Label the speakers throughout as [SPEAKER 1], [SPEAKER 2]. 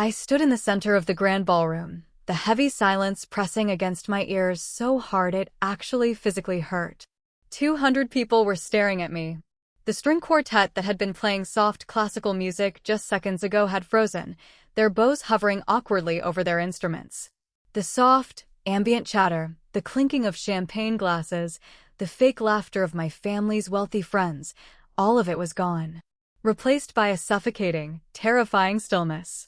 [SPEAKER 1] I stood in the center of the grand ballroom, the heavy silence pressing against my ears so hard it actually physically hurt. 200 people were staring at me. The string quartet that had been playing soft classical music just seconds ago had frozen, their bows hovering awkwardly over their instruments. The soft, ambient chatter, the clinking of champagne glasses, the fake laughter of my family's wealthy friends, all of it was gone, replaced by a suffocating, terrifying stillness.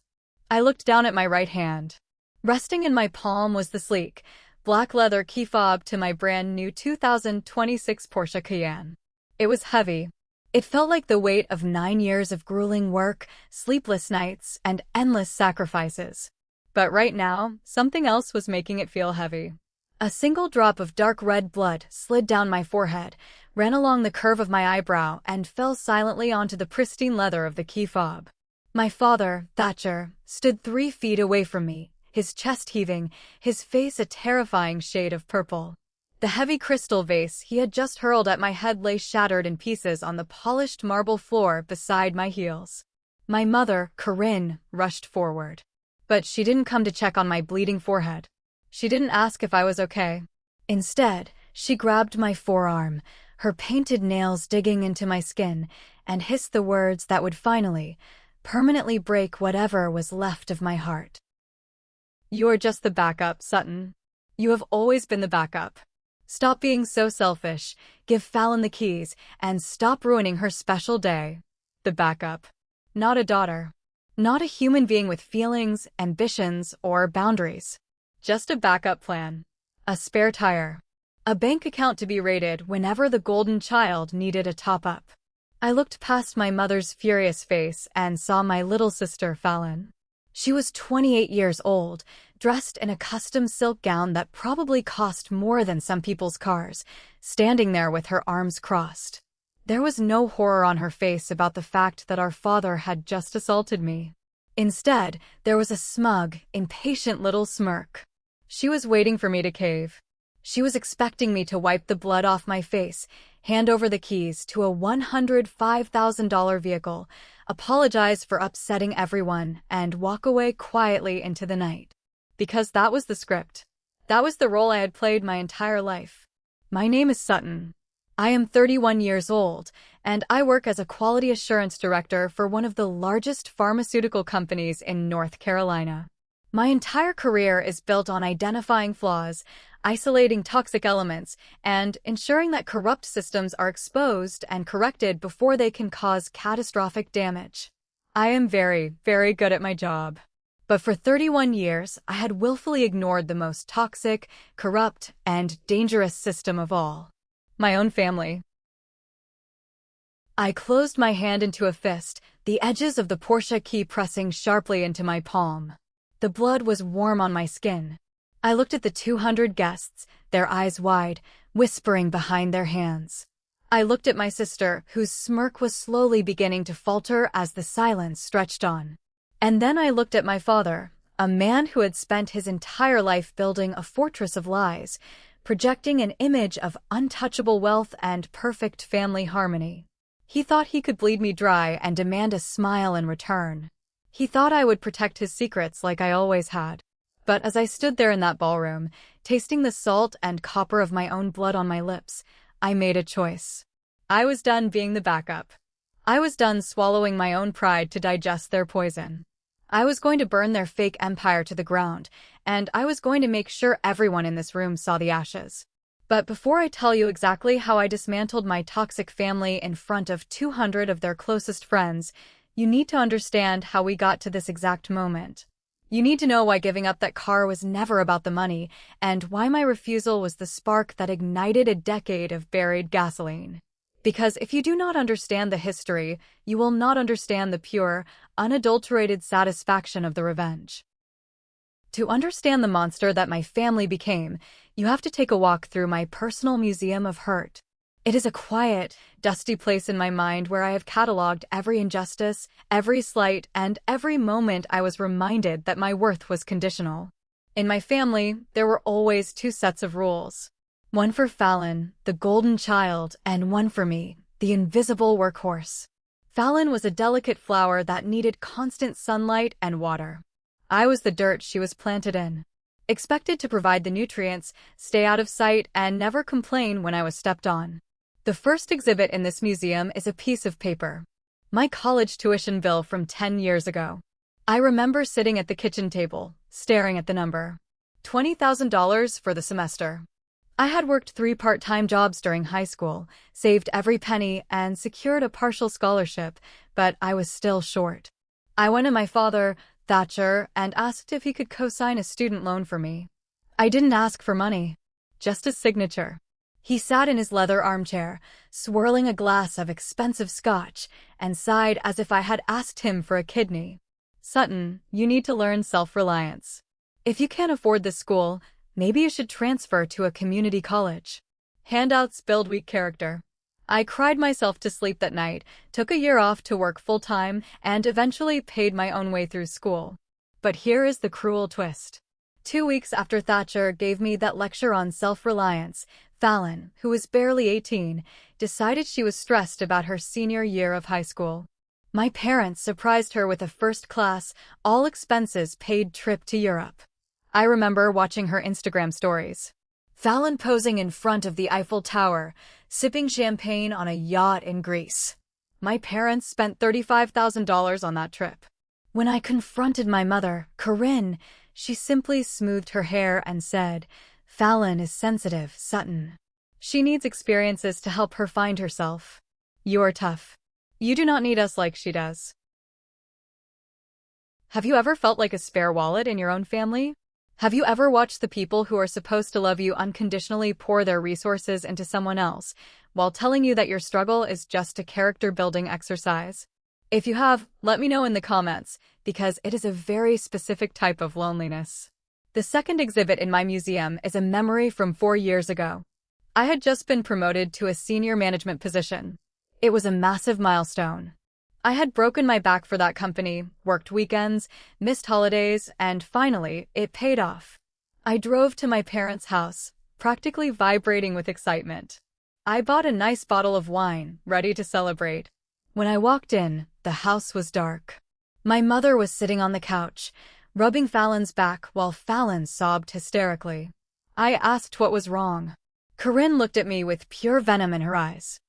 [SPEAKER 1] I looked down at my right hand. Resting in my palm was the sleek, black leather key fob to my brand new 2026 Porsche Cayenne. It was heavy. It felt like the weight of 9 years of grueling work, sleepless nights, and endless sacrifices. But right now, something else was making it feel heavy. A single drop of dark red blood slid down my forehead, ran along the curve of my eyebrow, and fell silently onto the pristine leather of the key fob. My father, Thatcher, stood 3 feet away from me, his chest heaving, his face a terrifying shade of purple. The heavy crystal vase he had just hurled at my head lay shattered in pieces on the polished marble floor beside my heels. My mother, Corinne, rushed forward. But she didn't come to check on my bleeding forehead. She didn't ask if I was okay. Instead, she grabbed my forearm, her painted nails digging into my skin, and hissed the words that would finally, permanently break whatever was left of my heart. "You're just the backup, Sutton. You have always been the backup. Stop being so selfish, give Fallon the keys, and stop ruining her special day." The backup. Not a daughter. Not a human being with feelings, ambitions, or boundaries. Just a backup plan. A spare tire. A bank account to be raided whenever the golden child needed a top-up. I looked past my mother's furious face and saw my little sister, Fallon. She was 28 years old, dressed in a custom silk gown that probably cost more than some people's cars, standing there with her arms crossed. There was no horror on her face about the fact that our father had just assaulted me. Instead, there was a smug, impatient little smirk. She was waiting for me to cave. She was expecting me to wipe the blood off my face, hand over the keys to a $105,000 vehicle, apologize for upsetting everyone, and walk away quietly into the night. Because that was the script. That was the role I had played my entire life. My name is Sutton. I am 31 years old, and I work as a quality assurance director for one of the largest pharmaceutical companies in North Carolina. My entire career is built on identifying flaws, isolating toxic elements, and ensuring that corrupt systems are exposed and corrected before they can cause catastrophic damage. I am very, very good at my job. But for 31 years, I had willfully ignored the most toxic, corrupt, and dangerous system of all. My own family. I closed my hand into a fist, the edges of the Porsche key pressing sharply into my palm. The blood was warm on my skin. I looked at the 200 guests, their eyes wide, whispering behind their hands. I looked at my sister, whose smirk was slowly beginning to falter as the silence stretched on. And then I looked at my father, a man who had spent his entire life building a fortress of lies, projecting an image of untouchable wealth and perfect family harmony. He thought he could bleed me dry and demand a smile in return. He thought I would protect his secrets like I always had. But as I stood there in that ballroom, tasting the salt and copper of my own blood on my lips, I made a choice. I was done being the backup. I was done swallowing my own pride to digest their poison. I was going to burn their fake empire to the ground, and I was going to make sure everyone in this room saw the ashes. But before I tell you exactly how I dismantled my toxic family in front of 200 of their closest friends, you need to understand how we got to this exact moment. You need to know why giving up that car was never about the money, and why my refusal was the spark that ignited a decade of buried gasoline. Because if you do not understand the history, you will not understand the pure, unadulterated satisfaction of the revenge. To understand the monster that my family became, you have to take a walk through my personal museum of hurt. It is a quiet, dusty place in my mind where I have cataloged every injustice, every slight, and every moment I was reminded that my worth was conditional. In my family, there were always 2 sets of rules. One for Fallon, the golden child, and one for me, the invisible workhorse. Fallon was a delicate flower that needed constant sunlight and water. I was the dirt she was planted in. Expected to provide the nutrients, stay out of sight, and never complain when I was stepped on. The first exhibit in this museum is a piece of paper. My college tuition bill from 10 years ago. I remember sitting at the kitchen table, staring at the number. $20,000 for the semester. I had worked 3 part-time jobs during high school, saved every penny, and secured a partial scholarship, but I was still short. I went to my father, Thatcher, and asked if he could co-sign a student loan for me. I didn't ask for money, just a signature. He sat in his leather armchair, swirling a glass of expensive scotch, and sighed as if I had asked him for a kidney. Sutton, you need to learn self-reliance. If you can't afford this school, maybe you should transfer to a community college. Handouts build weak character. I cried myself to sleep that night, took a year off to work full-time, and eventually paid my own way through school. But here is the cruel twist. 2 weeks after Thatcher gave me that lecture on self-reliance, Fallon, who was barely 18, decided she was stressed about her senior year of high school. My parents surprised her with a first-class, all-expenses-paid trip to Europe. I remember watching her Instagram stories. Fallon posing in front of the Eiffel Tower, sipping champagne on a yacht in Greece. My parents spent $35,000 on that trip. When I confronted my mother, Corinne, she simply smoothed her hair and said, "Fallon is sensitive, Sutton. She needs experiences to help her find herself. You're tough. You do not need us like she does." Have you ever felt like a spare wallet in your own family? Have you ever watched the people who are supposed to love you unconditionally pour their resources into someone else, while telling you that your struggle is just a character-building exercise? If you have, let me know in the comments, because it is a very specific type of loneliness. The second exhibit in my museum is a memory from 4 years ago. I had just been promoted to a senior management position. It was a massive milestone. I had broken my back for that company, worked weekends, missed holidays, and finally, it paid off. I drove to my parents' house, practically vibrating with excitement. I bought a nice bottle of wine, ready to celebrate. When I walked in, the house was dark. My mother was sitting on the couch, rubbing Fallon's back while Fallon sobbed hysterically. I asked what was wrong. Corinne looked at me with pure venom in her eyes.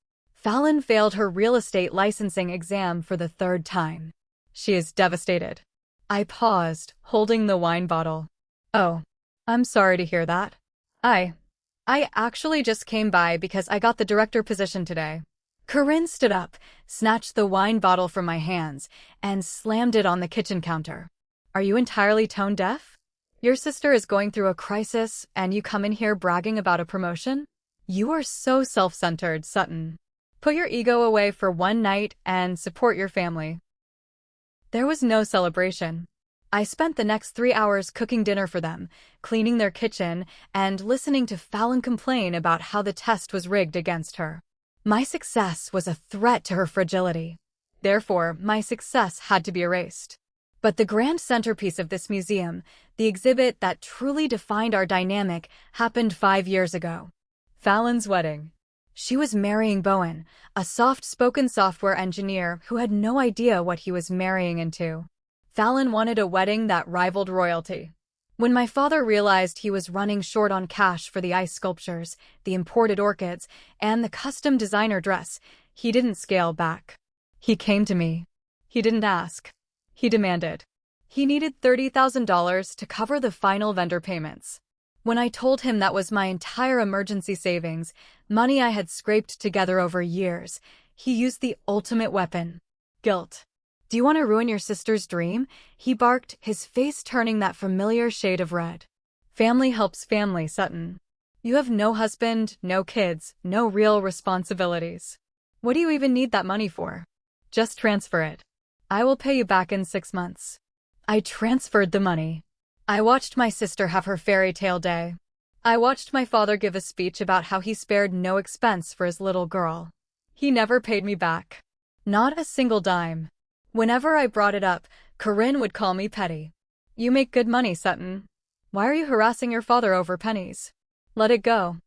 [SPEAKER 1] Fallon failed her real estate licensing exam for the 3rd time. She is devastated. I paused, holding the wine bottle. Oh, I'm sorry to hear that. I actually just came by because I got the director position today. Corinne stood up, snatched the wine bottle from my hands, and slammed it on the kitchen counter. Are you entirely tone deaf? Your sister is going through a crisis, and you come in here bragging about a promotion? You are so self-centered, Sutton. Put your ego away for one night and support your family. There was no celebration. I spent the next 3 hours cooking dinner for them, cleaning their kitchen, and listening to Fallon complain about how the test was rigged against her. My success was a threat to her fragility. Therefore, my success had to be erased. But the grand centerpiece of this museum, the exhibit that truly defined our dynamic, happened 5 years ago. Fallon's wedding. She was marrying Bowen, a soft-spoken software engineer who had no idea what he was marrying into. Fallon wanted a wedding that rivaled royalty. When my father realized he was running short on cash for the ice sculptures, the imported orchids, and the custom designer dress, he didn't scale back. He came to me. He didn't ask. He demanded. He needed $30,000 to cover the final vendor payments. When I told him that was my entire emergency savings, money I had scraped together over years, he used the ultimate weapon: guilt. "Do you want to ruin your sister's dream?" he barked, his face turning that familiar shade of red. Family helps family, Sutton. You have no husband, no kids, no real responsibilities. What do you even need that money for? Just transfer it. I will pay you back in 6 months. I transferred the money. I watched my sister have her fairy tale day. I watched my father give a speech about how he spared no expense for his little girl. He never paid me back. Not a single dime. Whenever I brought it up, Corinne would call me petty. You make good money, Sutton. Why are you harassing your father over pennies? Let it go.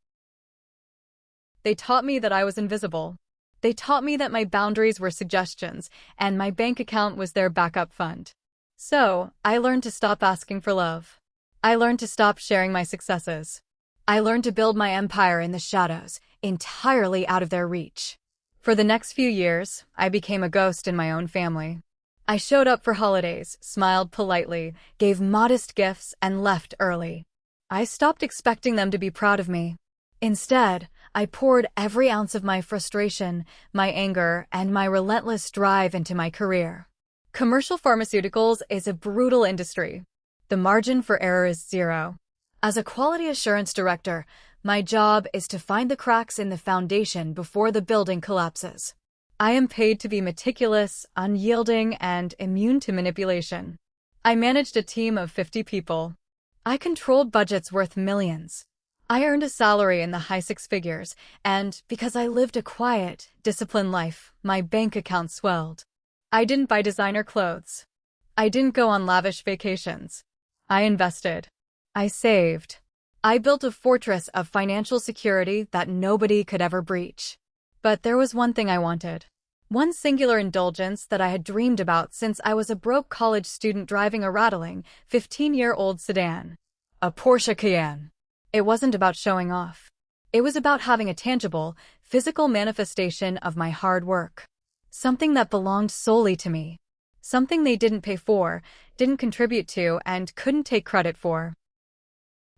[SPEAKER 1] They taught me that I was invisible. They taught me that my boundaries were suggestions, and my bank account was their backup fund. So, I learned to stop asking for love. I learned to stop sharing my successes. I learned to build my empire in the shadows, entirely out of their reach. For the next few years, I became a ghost in my own family. I showed up for holidays, smiled politely, gave modest gifts, and left early. I stopped expecting them to be proud of me. Instead, I poured every ounce of my frustration, my anger, and my relentless drive into my career. Commercial pharmaceuticals is a brutal industry. The margin for error is zero. As a quality assurance director, my job is to find the cracks in the foundation before the building collapses. I am paid to be meticulous, unyielding, and immune to manipulation. I managed a team of 50 people. I controlled budgets worth millions. I earned a salary in the high six figures, and because I lived a quiet, disciplined life, my bank account swelled. I didn't buy designer clothes. I didn't go on lavish vacations. I invested. I saved. I built a fortress of financial security that nobody could ever breach. But there was one thing I wanted. One singular indulgence that I had dreamed about since I was a broke college student driving a rattling, 15-year-old sedan. A Porsche Cayenne. It wasn't about showing off. It was about having a tangible, physical manifestation of my hard work. Something that belonged solely to me. Something they didn't pay for, didn't contribute to, and couldn't take credit for.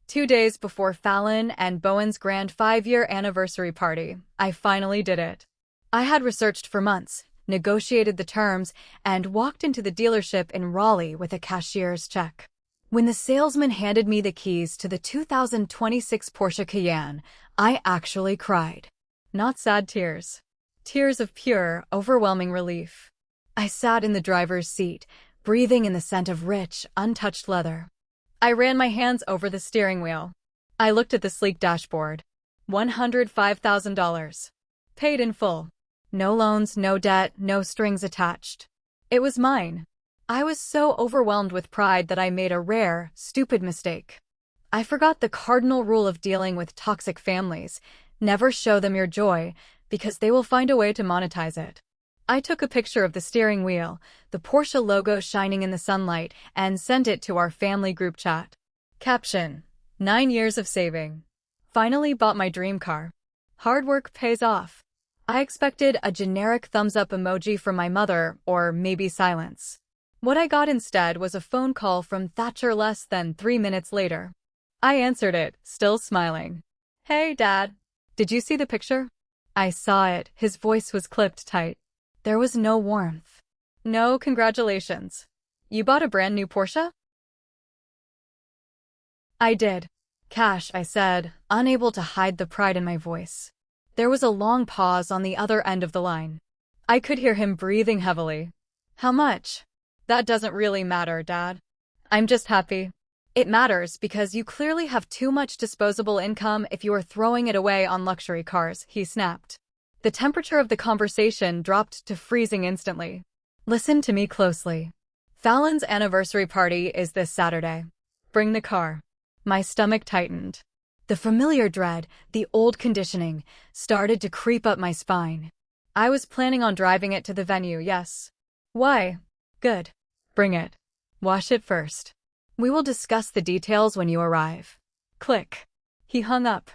[SPEAKER 1] 2 days before Fallon and Bowen's grand 5-year anniversary party, I finally did it. I had researched for months, negotiated the terms, and walked into the dealership in Raleigh with a cashier's check. When the salesman handed me the keys to the 2026 Porsche Cayenne, I actually cried. Not sad tears. Tears of pure, overwhelming relief. I sat in the driver's seat, breathing in the scent of rich, untouched leather. I ran my hands over the steering wheel. I looked at the sleek dashboard. $105,000. Paid in full. No loans, no debt, no strings attached. It was mine. I was so overwhelmed with pride that I made a rare, stupid mistake. I forgot the cardinal rule of dealing with toxic families. Never show them your joy, because they will find a way to monetize it. I took a picture of the steering wheel, the Porsche logo shining in the sunlight, and sent it to our family group chat. Caption: 9 years of saving. Finally bought my dream car. Hard work pays off. I expected a generic thumbs-up emoji from my mother, or maybe silence. What I got instead was a phone call from Thatcher less than 3 minutes later. I answered it, still smiling. "Hey, Dad. Did you see the picture?" I saw it. His voice was clipped tight. There was no warmth. "No congratulations. You bought a brand new Porsche?" "I did. Cash," I said, unable to hide the pride in my voice. There was a long pause on the other end of the line. I could hear him breathing heavily. "How much?" "That doesn't really matter, Dad. I'm just happy." "It matters because you clearly have too much disposable income if you are throwing it away on luxury cars," he snapped. The temperature of the conversation dropped to freezing instantly. "Listen to me closely. Fallon's anniversary party is this Saturday. Bring the car." My stomach tightened. The familiar dread, the old conditioning, started to creep up my spine. I was planning on driving it to the venue, yes. "Why?" "Good. Bring it. Wash it first. We will discuss the details when you arrive." Click. He hung up.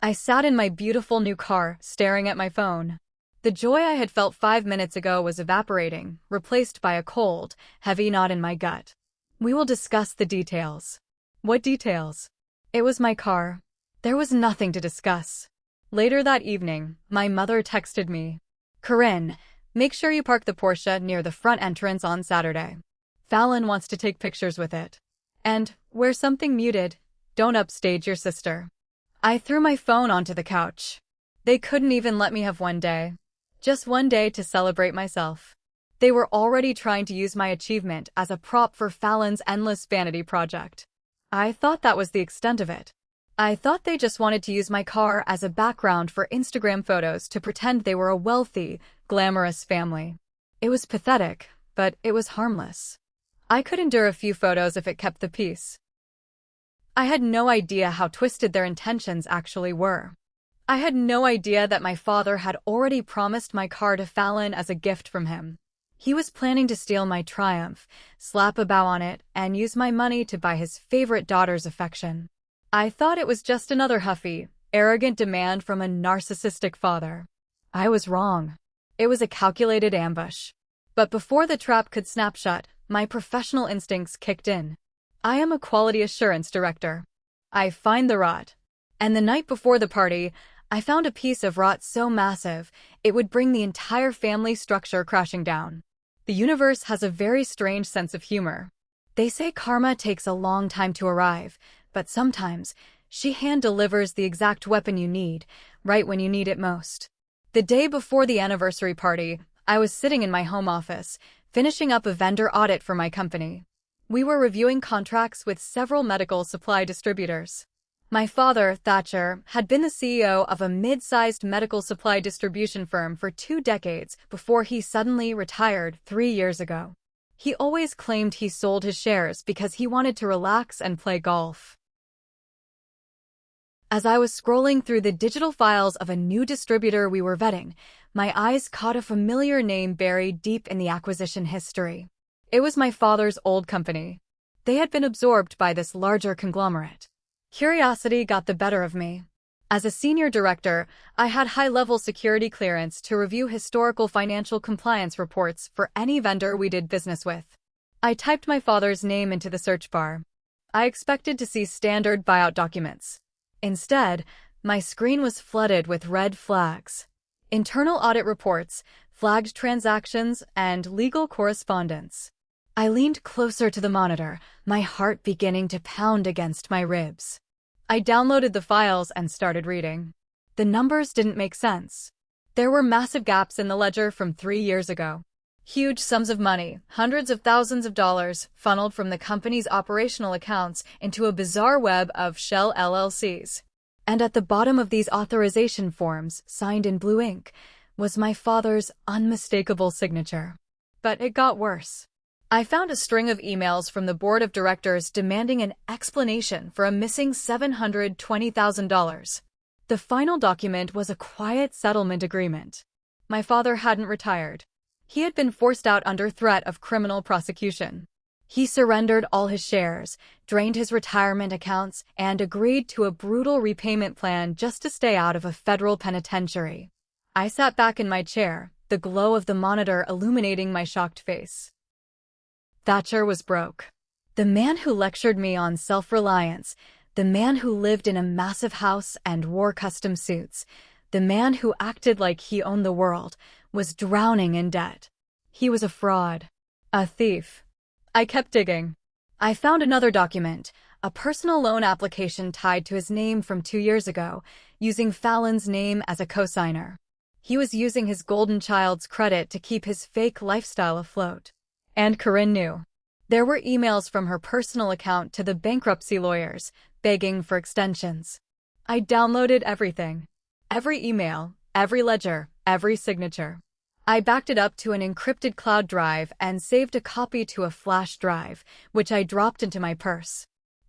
[SPEAKER 1] I sat in my beautiful new car, staring at my phone. The joy I had felt 5 minutes ago was evaporating, replaced by a cold, heavy knot in my gut. "We will discuss the details." What details? It was my car. There was nothing to discuss. Later that evening, my mother texted me. "Corinne, make sure you park the Porsche near the front entrance on Saturday. Fallon wants to take pictures with it. And, wear something muted. Don't upstage your sister." I threw my phone onto the couch. They couldn't even let me have one day. Just one day to celebrate myself. They were already trying to use my achievement as a prop for Fallon's endless vanity project. I thought that was the extent of it. I thought they just wanted to use my car as a background for Instagram photos to pretend they were a wealthy, glamorous family. It was pathetic, but it was harmless. I could endure a few photos if it kept the peace. I had no idea how twisted their intentions actually were. I had no idea that my father had already promised my car to Fallon as a gift from him. He was planning to steal my Triumph, slap a bow on it, and use my money to buy his favorite daughter's affection. I thought it was just another huffy, arrogant demand from a narcissistic father. I was wrong. It was a calculated ambush. But before the trap could snap shut, my professional instincts kicked in. I am a quality assurance director. I find the rot. And the night before the party, I found a piece of rot so massive, it would bring the entire family structure crashing down. The universe has a very strange sense of humor. They say karma takes a long time to arrive, but sometimes, she hand-delivers the exact weapon you need, right when you need it most. The day before the anniversary party, I was sitting in my home office, finishing up a vendor audit for my company. We were reviewing contracts with several medical supply distributors. My father, Thatcher, had been the CEO of a mid-sized medical supply distribution firm for 2 decades before he suddenly retired 3 years ago. He always claimed he sold his shares because he wanted to relax and play golf. As I was scrolling through the digital files of a new distributor we were vetting, my eyes caught a familiar name buried deep in the acquisition history. It was my father's old company. They had been absorbed by this larger conglomerate. Curiosity got the better of me. As a senior director, I had high-level security clearance to review historical financial compliance reports for any vendor we did business with. I typed my father's name into the search bar. I expected to see standard buyout documents. Instead, my screen was flooded with red flags. Internal audit reports, flagged transactions, and legal correspondence. I leaned closer to the monitor, my heart beginning to pound against my ribs. I downloaded the files and started reading. The numbers didn't make sense. There were massive gaps in the ledger from 3 years ago. Huge sums of money, hundreds of thousands of dollars, funneled from the company's operational accounts into a bizarre web of shell LLCs. And at the bottom of these authorization forms, signed in blue ink, was my father's unmistakable signature. But it got worse. I found a string of emails from the board of directors demanding an explanation for a missing $720,000. The final document was a quiet settlement agreement. My father hadn't retired. He had been forced out under threat of criminal prosecution. He surrendered all his shares, drained his retirement accounts, and agreed to a brutal repayment plan just to stay out of a federal penitentiary. I sat back in my chair, the glow of the monitor illuminating my shocked face. Thatcher was broke. The man who lectured me on self-reliance, the man who lived in a massive house and wore custom suits, the man who acted like he owned the world, was drowning in debt. He was a fraud. A thief. I kept digging. I found another document, a personal loan application tied to his name from 2 years ago, using Fallon's name as a cosigner. He was using his golden child's credit to keep his fake lifestyle afloat. And Corinne knew. There were emails from her personal account to the bankruptcy lawyers, begging for extensions. I downloaded everything. Every email, every ledger, every signature. I backed it up to an encrypted cloud drive and saved a copy to a flash drive, which I dropped into my purse.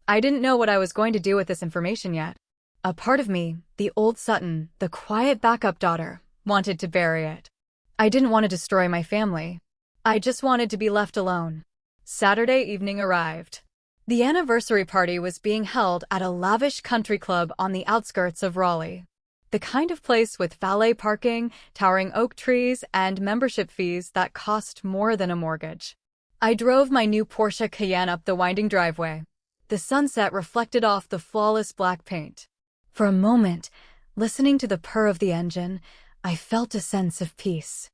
[SPEAKER 1] I didn't know what I was going to do with this information yet. A part of me, the old Sutton, the quiet backup daughter, wanted to bury it. I didn't want to destroy my family. I just wanted to be left alone. Saturday evening arrived. The anniversary party was being held at a lavish country club on the outskirts of Raleigh. The kind of place with valet parking, towering oak trees, and membership fees that cost more than a mortgage. I drove my new Porsche Cayenne up the winding driveway. The sunset reflected off the flawless black paint. For a moment, listening to the purr of the engine, I felt a sense of peace.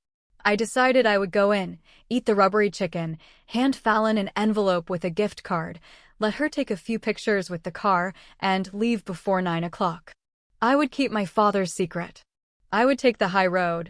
[SPEAKER 1] I decided I would go in, eat the rubbery chicken, hand Fallon an envelope with a gift card, let her take a few pictures with the car, and leave before 9 o'clock. I would keep my father's secret. I would take the high road.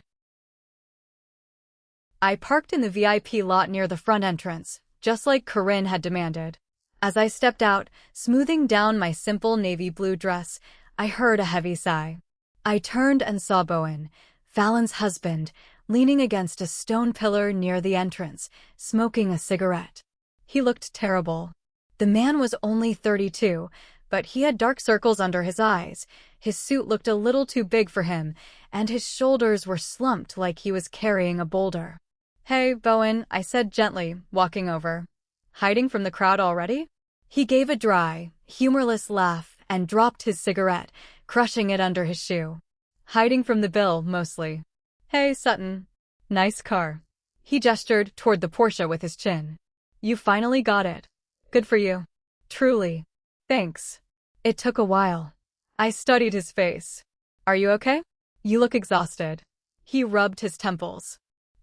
[SPEAKER 1] I parked in the VIP lot near the front entrance, just like Corinne had demanded. As I stepped out, smoothing down my simple navy blue dress, I heard a heavy sigh. I turned and saw Bowen, Fallon's husband, leaning against a stone pillar near the entrance, smoking a cigarette. He looked terrible. The man was only 32, but he had dark circles under his eyes, his suit looked a little too big for him, and his shoulders were slumped like he was carrying a boulder. Hey, Bowen, I said gently, walking over. Hiding from the crowd already? He gave a dry, humorless laugh and dropped his cigarette, crushing it under his shoe. Hiding from the bill, mostly. Hey, Sutton. Nice car. He gestured toward the Porsche with his chin. You finally got it. Good for you. Truly. Thanks. It took a while. I studied his face. Are you okay? You look exhausted. He rubbed his temples.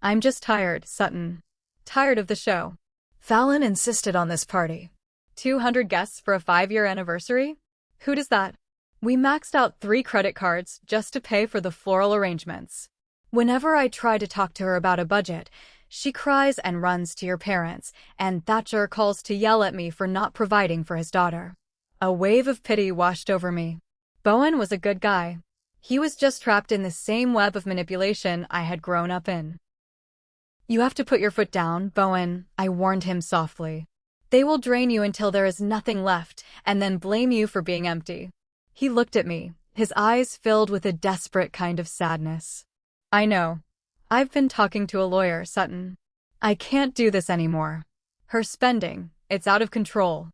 [SPEAKER 1] I'm just tired, Sutton. Tired of the show. Fallon insisted on this party. 200 guests for a 5-year anniversary? Who does that? We maxed out 3 credit cards just to pay for the floral arrangements. Whenever I try to talk to her about a budget, she cries and runs to your parents, and Thatcher calls to yell at me for not providing for his daughter. A wave of pity washed over me. Bowen was a good guy. He was just trapped in the same web of manipulation I had grown up in. You have to put your foot down, Bowen, I warned him softly. They will drain you until there is nothing left, and then blame you for being empty. He looked at me, his eyes filled with a desperate kind of sadness. I know. I've been talking to a lawyer, Sutton. I can't do this anymore. Her spending, it's out of control.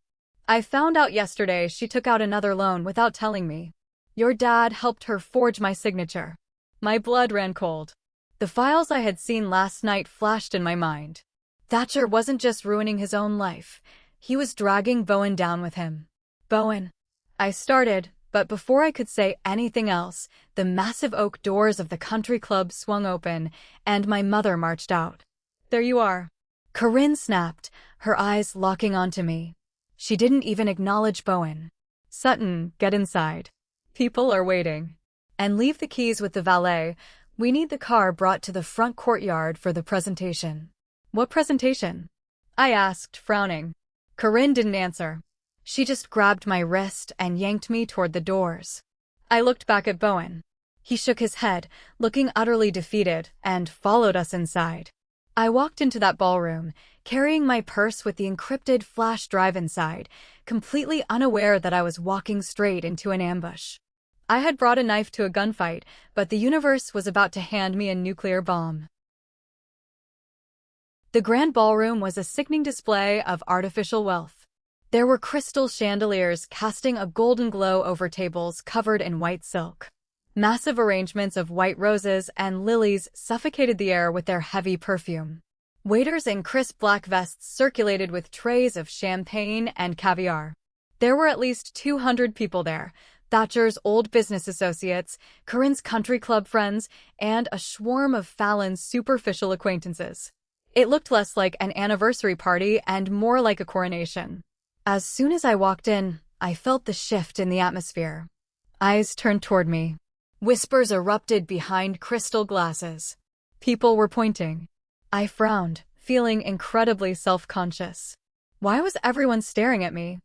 [SPEAKER 1] I found out yesterday she took out another loan without telling me. Your dad helped her forge my signature. My blood ran cold. The files I had seen last night flashed in my mind. Thatcher wasn't just ruining his own life. He was dragging Bowen down with him. Bowen. I started, but before I could say anything else, the massive oak doors of the country club swung open, and my mother marched out. There you are. Corinne snapped, her eyes locking onto me. She didn't even acknowledge Bowen. Sutton, get inside. People are waiting. And leave the keys with the valet. We need the car brought to the front courtyard for the presentation. What presentation? I asked, frowning. Corinne didn't answer. She just grabbed my wrist and yanked me toward the doors. I looked back at Bowen. He shook his head, looking utterly defeated, and followed us inside. I walked into that ballroom, carrying my purse with the encrypted flash drive inside, completely unaware that I was walking straight into an ambush. I had brought a knife to a gunfight, but the universe was about to hand me a nuclear bomb. The grand ballroom was a sickening display of artificial wealth. There were crystal chandeliers casting a golden glow over tables covered in white silk. Massive arrangements of white roses and lilies suffocated the air with their heavy perfume. Waiters in crisp black vests circulated with trays of champagne and caviar. There were at least 200 people there. Thatcher's old business associates, Corinne's country club friends, and a swarm of Fallon's superficial acquaintances. It looked less like an anniversary party and more like a coronation. As soon as I walked in, I felt the shift in the atmosphere. Eyes turned toward me. Whispers erupted behind crystal glasses. People were pointing. I frowned, feeling incredibly self-conscious. Why was everyone staring at me?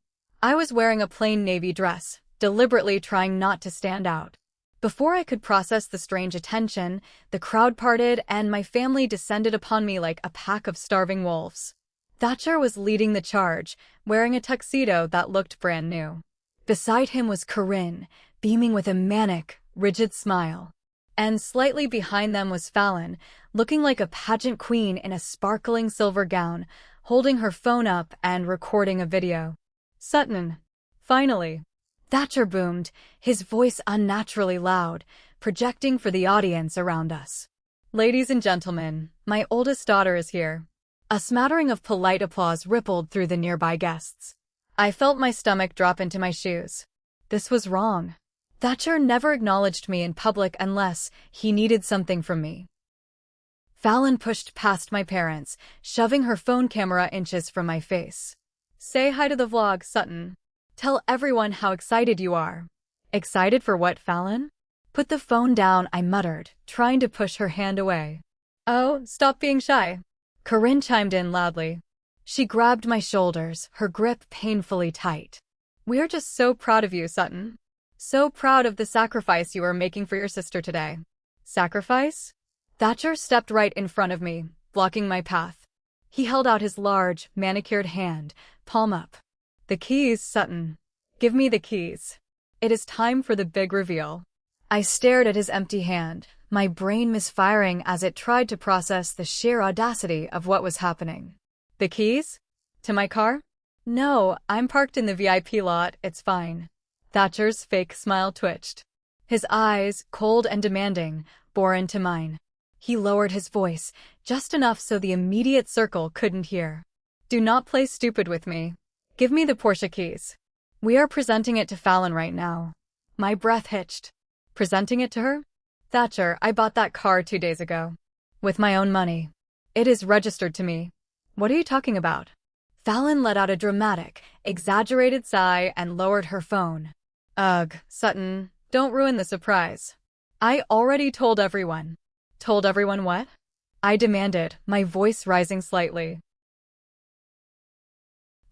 [SPEAKER 1] I was wearing a plain navy dress, deliberately trying not to stand out. Before I could process the strange attention, the crowd parted and my family descended upon me like a pack of starving wolves. Thatcher was leading the charge, wearing a tuxedo that looked brand new. Beside him was Corinne, beaming with a manic, rigid smile. And slightly behind them was Fallon, looking like a pageant queen in a sparkling silver gown, holding her phone up and recording a video. Sutton. Finally. Thatcher boomed, his voice unnaturally loud, projecting for the audience around us. Ladies and gentlemen, my oldest daughter is here. A smattering of polite applause rippled through the nearby guests. I felt my stomach drop into my shoes. This was wrong. Thatcher never acknowledged me in public unless he needed something from me. Fallon pushed past my parents, shoving her phone camera inches from my face. Say hi to the vlog, Sutton. Tell everyone how excited you are. Excited for what, Fallon? Put the phone down, I muttered, trying to push her hand away. Oh, stop being shy. Corinne chimed in loudly. She grabbed my shoulders, her grip painfully tight. We're just so proud of you, Sutton. So proud of the sacrifice you are making for your sister today. Sacrifice? Thatcher stepped right in front of me, blocking my path. He held out his large, manicured hand, palm up. The keys, Sutton. Give me the keys. It is time for the big reveal. I stared at his empty hand, my brain misfiring as it tried to process the sheer audacity of what was happening. The keys? To my car? No, I'm parked in the VIP lot, it's fine. Thatcher's fake smile twitched. His eyes, cold and demanding, bore into mine. He lowered his voice, just enough so the immediate circle couldn't hear. Do not play stupid with me. Give me the Porsche keys. We are presenting it to Fallon right now. My breath hitched. Presenting it to her? Thatcher, I bought that car 2 days ago. With my own money. It is registered to me. What are you talking about? Fallon let out a dramatic, exaggerated sigh and lowered her phone. Ugh, Sutton, don't ruin the surprise. I already told everyone. Told everyone what? I demanded, my voice rising slightly.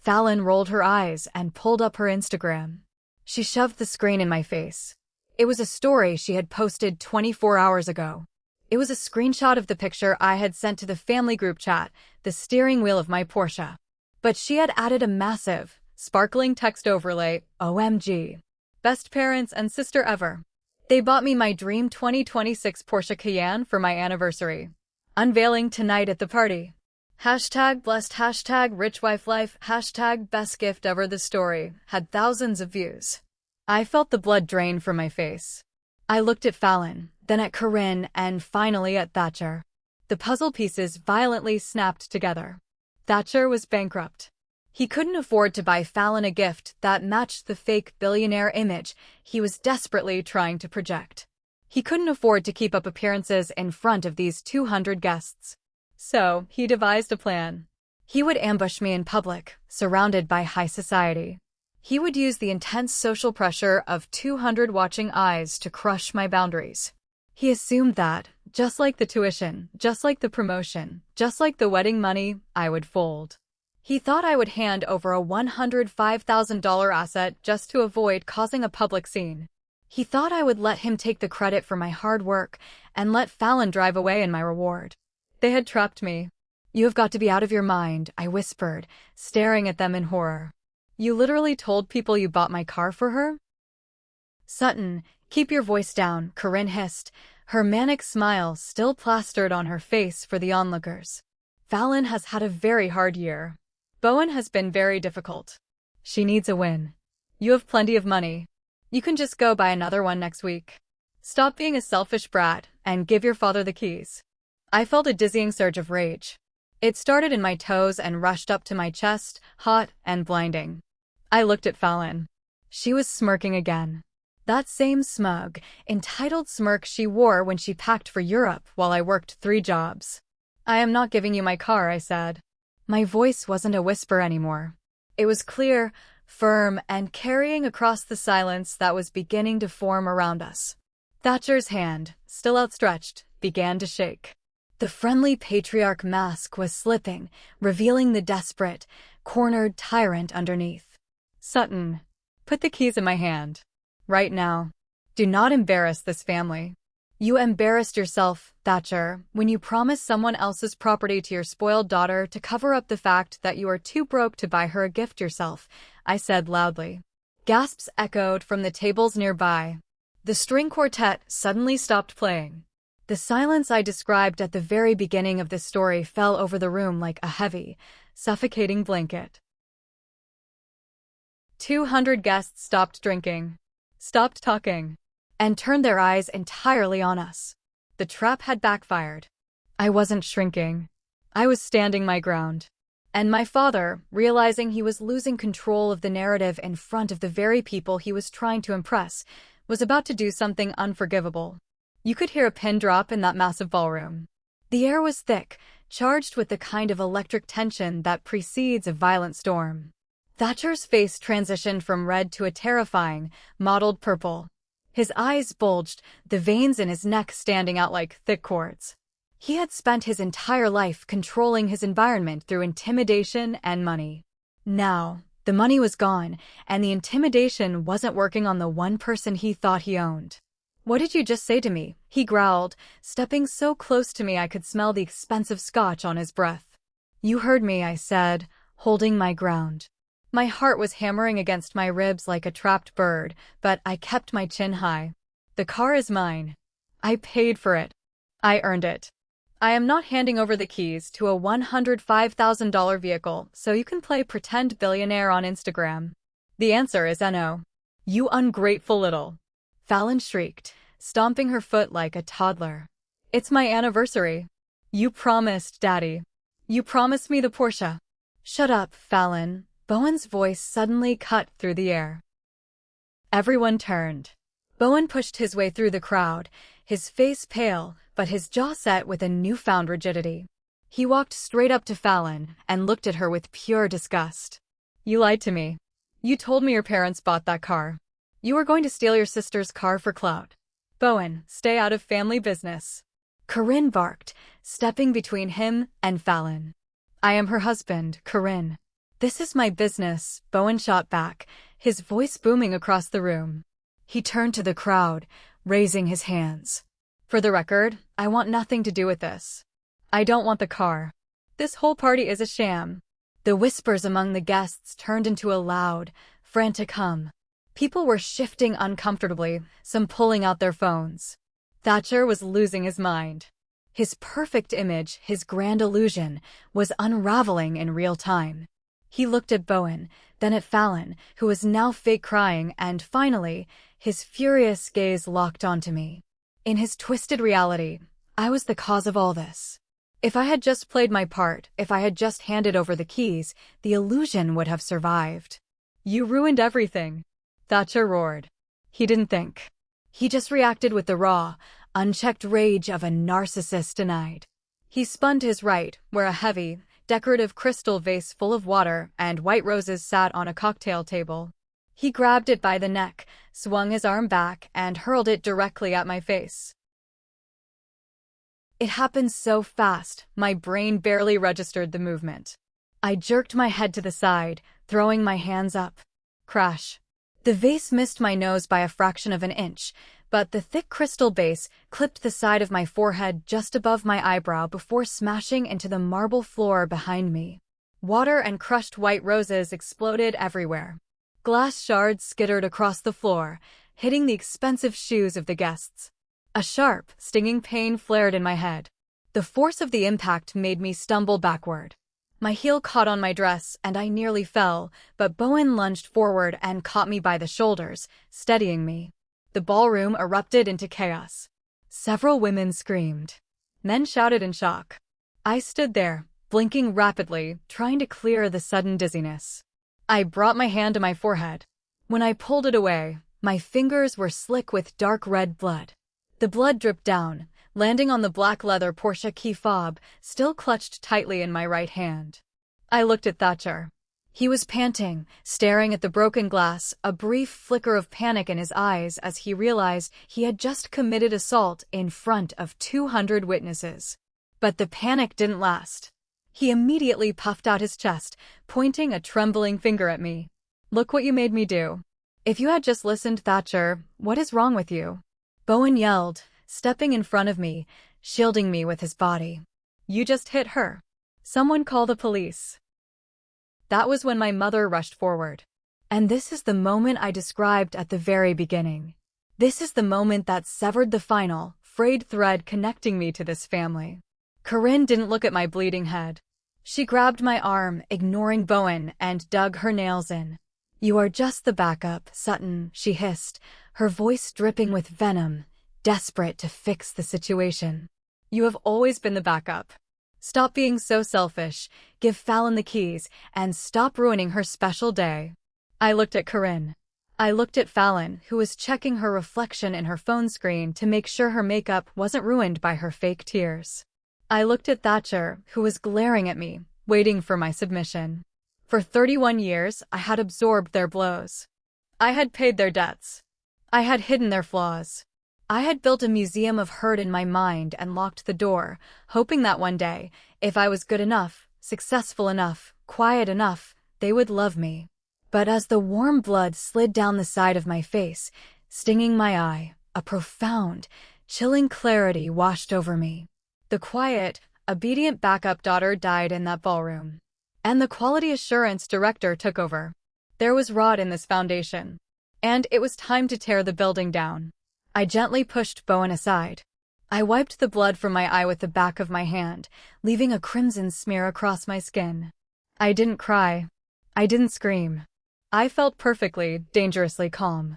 [SPEAKER 1] Fallon rolled her eyes and pulled up her Instagram. She shoved the screen in my face. It was a story she had posted 24 hours ago. It was a screenshot of the picture I had sent to the family group chat, the steering wheel of my Porsche. But she had added a massive, sparkling text overlay, OMG. Best parents and sister ever. They bought me my dream 2026 Porsche Cayenne for my anniversary. Unveiling tonight at the party. Hashtag blessed, hashtag rich wife life, hashtag best gift ever. The story had thousands of views. I felt the blood drain from my face. I looked at Fallon, then at Corinne, and finally at Thatcher. The puzzle pieces violently snapped together. Thatcher was bankrupt. He couldn't afford to buy Fallon a gift that matched the fake billionaire image he was desperately trying to project. He couldn't afford to keep up appearances in front of these 200 guests. So, he devised a plan. He would ambush me in public, surrounded by high society. He would use the intense social pressure of 200 watching eyes to crush my boundaries. He assumed that, just like the tuition, just like the promotion, just like the wedding money, I would fold. He thought I would hand over a $105,000 asset just to avoid causing a public scene. He thought I would let him take the credit for my hard work and let Fallon drive away in my reward. They had trapped me. You have got to be out of your mind, I whispered, staring at them in horror. You literally told people you bought my car for her? Sutton, keep your voice down, Corinne hissed, her manic smile still plastered on her face for the onlookers. Fallon has had a very hard year. Bowen has been very difficult. She needs a win. You have plenty of money. You can just go buy another one next week. Stop being a selfish brat and give your father the keys. I felt a dizzying surge of rage. It started in my toes and rushed up to my chest, hot and blinding. I looked at Fallon. She was smirking again. That same smug, entitled smirk she wore when she packed for Europe while I worked 3 jobs. I am not giving you my car, I said. My voice wasn't a whisper anymore. It was clear, firm, and carrying across the silence that was beginning to form around us. Thatcher's hand, still outstretched, began to shake. The friendly patriarch mask was slipping, revealing the desperate, cornered tyrant underneath. Sutton, put the keys in my hand. Right now. Do not embarrass this family. You embarrassed yourself, Thatcher, when you promised someone else's property to your spoiled daughter to cover up the fact that you are too broke to buy her a gift yourself, I said loudly. Gasps echoed from the tables nearby. The string quartet suddenly stopped playing. The silence I described at the very beginning of this story fell over the room like a heavy, suffocating blanket. 200 guests stopped drinking, stopped talking, and turned their eyes entirely on us. The trap had backfired. I wasn't shrinking. I was standing my ground. And my father, realizing he was losing control of the narrative in front of the very people he was trying to impress, was about to do something unforgivable. You could hear a pin drop in that massive ballroom. The air was thick, charged with the kind of electric tension that precedes a violent storm. Thatcher's face transitioned from red to a terrifying, mottled purple. His eyes bulged, the veins in his neck standing out like thick cords. He had spent his entire life controlling his environment through intimidation and money. Now, the money was gone, and the intimidation wasn't working on the one person he thought he owned. What did you just say to me? He growled, stepping so close to me I could smell the expensive scotch on his breath. You heard me, I said, holding my ground. My heart was hammering against my ribs like a trapped bird, but I kept my chin high. The car is mine. I paid for it. I earned it. I am not handing over the keys to a $105,000 vehicle so you can play pretend billionaire on Instagram. The answer is no. You ungrateful little. Fallon shrieked, stomping her foot like a toddler. It's my anniversary. You promised, Daddy. You promised me the Porsche. Shut up, Fallon. Bowen's voice suddenly cut through the air. Everyone turned. Bowen pushed his way through the crowd, his face pale, but his jaw set with a newfound rigidity. He walked straight up to Fallon and looked at her with pure disgust. You lied to me. You told me your parents bought that car. You were going to steal your sister's car for clout. Bowen, stay out of family business. Corinne barked, stepping between him and Fallon. I am her husband, Corinne. This is my business, Bowen shot back, his voice booming across the room. He turned to the crowd, raising his hands. For the record, I want nothing to do with this. I don't want the car. This whole party is a sham. The whispers among the guests turned into a loud, frantic hum. People were shifting uncomfortably, some pulling out their phones. Thatcher was losing his mind. His perfect image, his grand illusion, was unraveling in real time. He looked at Bowen, then at Fallon, who was now fake crying, and finally, his furious gaze locked onto me. In his twisted reality, I was the cause of all this. If I had just played my part, if I had just handed over the keys, the illusion would have survived. You ruined everything, Thatcher roared. He didn't think. He just reacted with the raw, unchecked rage of a narcissist denied. He spun to his right, where a heavy, decorative crystal vase full of water and white roses sat on a cocktail table. He grabbed it by the neck, swung his arm back, and hurled it directly at my face. It happened so fast, my brain barely registered the movement. I jerked my head to the side, throwing my hands up. Crash. The vase missed my nose by a fraction of an inch, but the thick crystal base clipped the side of my forehead just above my eyebrow before smashing into the marble floor behind me. Water and crushed white roses exploded everywhere. Glass shards skittered across the floor, hitting the expensive shoes of the guests. A sharp, stinging pain flared in my head. The force of the impact made me stumble backward. My heel caught on my dress and I nearly fell, but Bowen lunged forward and caught me by the shoulders, steadying me. The ballroom erupted into chaos. Several women screamed. Men shouted in shock. I stood there, blinking rapidly, trying to clear the sudden dizziness. I brought my hand to my forehead. When I pulled it away, my fingers were slick with dark red blood. The blood dripped down, landing on the black leather Porsche key fob, still clutched tightly in my right hand. I looked at Thatcher. He was panting, staring at the broken glass, a brief flicker of panic in his eyes as he realized he had just committed assault in front of 200 witnesses. But the panic didn't last. He immediately puffed out his chest, pointing a trembling finger at me. Look what you made me do. If you had just listened, Thatcher, what is wrong with you? Bowen yelled, stepping in front of me, shielding me with his body. You just hit her. Someone call the police. That was when my mother rushed forward. And this is the moment I described at the very beginning. This is the moment that severed the final, frayed thread connecting me to this family. Corinne didn't look at my bleeding head. She grabbed my arm, ignoring Bowen, and dug her nails in. You are just the backup, Sutton, she hissed, her voice dripping with venom, desperate to fix the situation. You have always been the backup. Stop being so selfish, give Fallon the keys, and stop ruining her special day. I looked at Corinne. I looked at Fallon, who was checking her reflection in her phone screen to make sure her makeup wasn't ruined by her fake tears. I looked at Thatcher, who was glaring at me, waiting for my submission. For 31 years, I had absorbed their blows. I had paid their debts. I had hidden their flaws. I had built a museum of hurt in my mind and locked the door, hoping that one day, if I was good enough, successful enough, quiet enough, they would love me. But as the warm blood slid down the side of my face, stinging my eye, a profound, chilling clarity washed over me. The quiet, obedient backup daughter died in that ballroom. And the quality assurance director took over. There was rot in this foundation. And it was time to tear the building down. I gently pushed Bowen aside. I wiped the blood from my eye with the back of my hand, leaving a crimson smear across my skin. I didn't cry. I didn't scream. I felt perfectly, dangerously calm.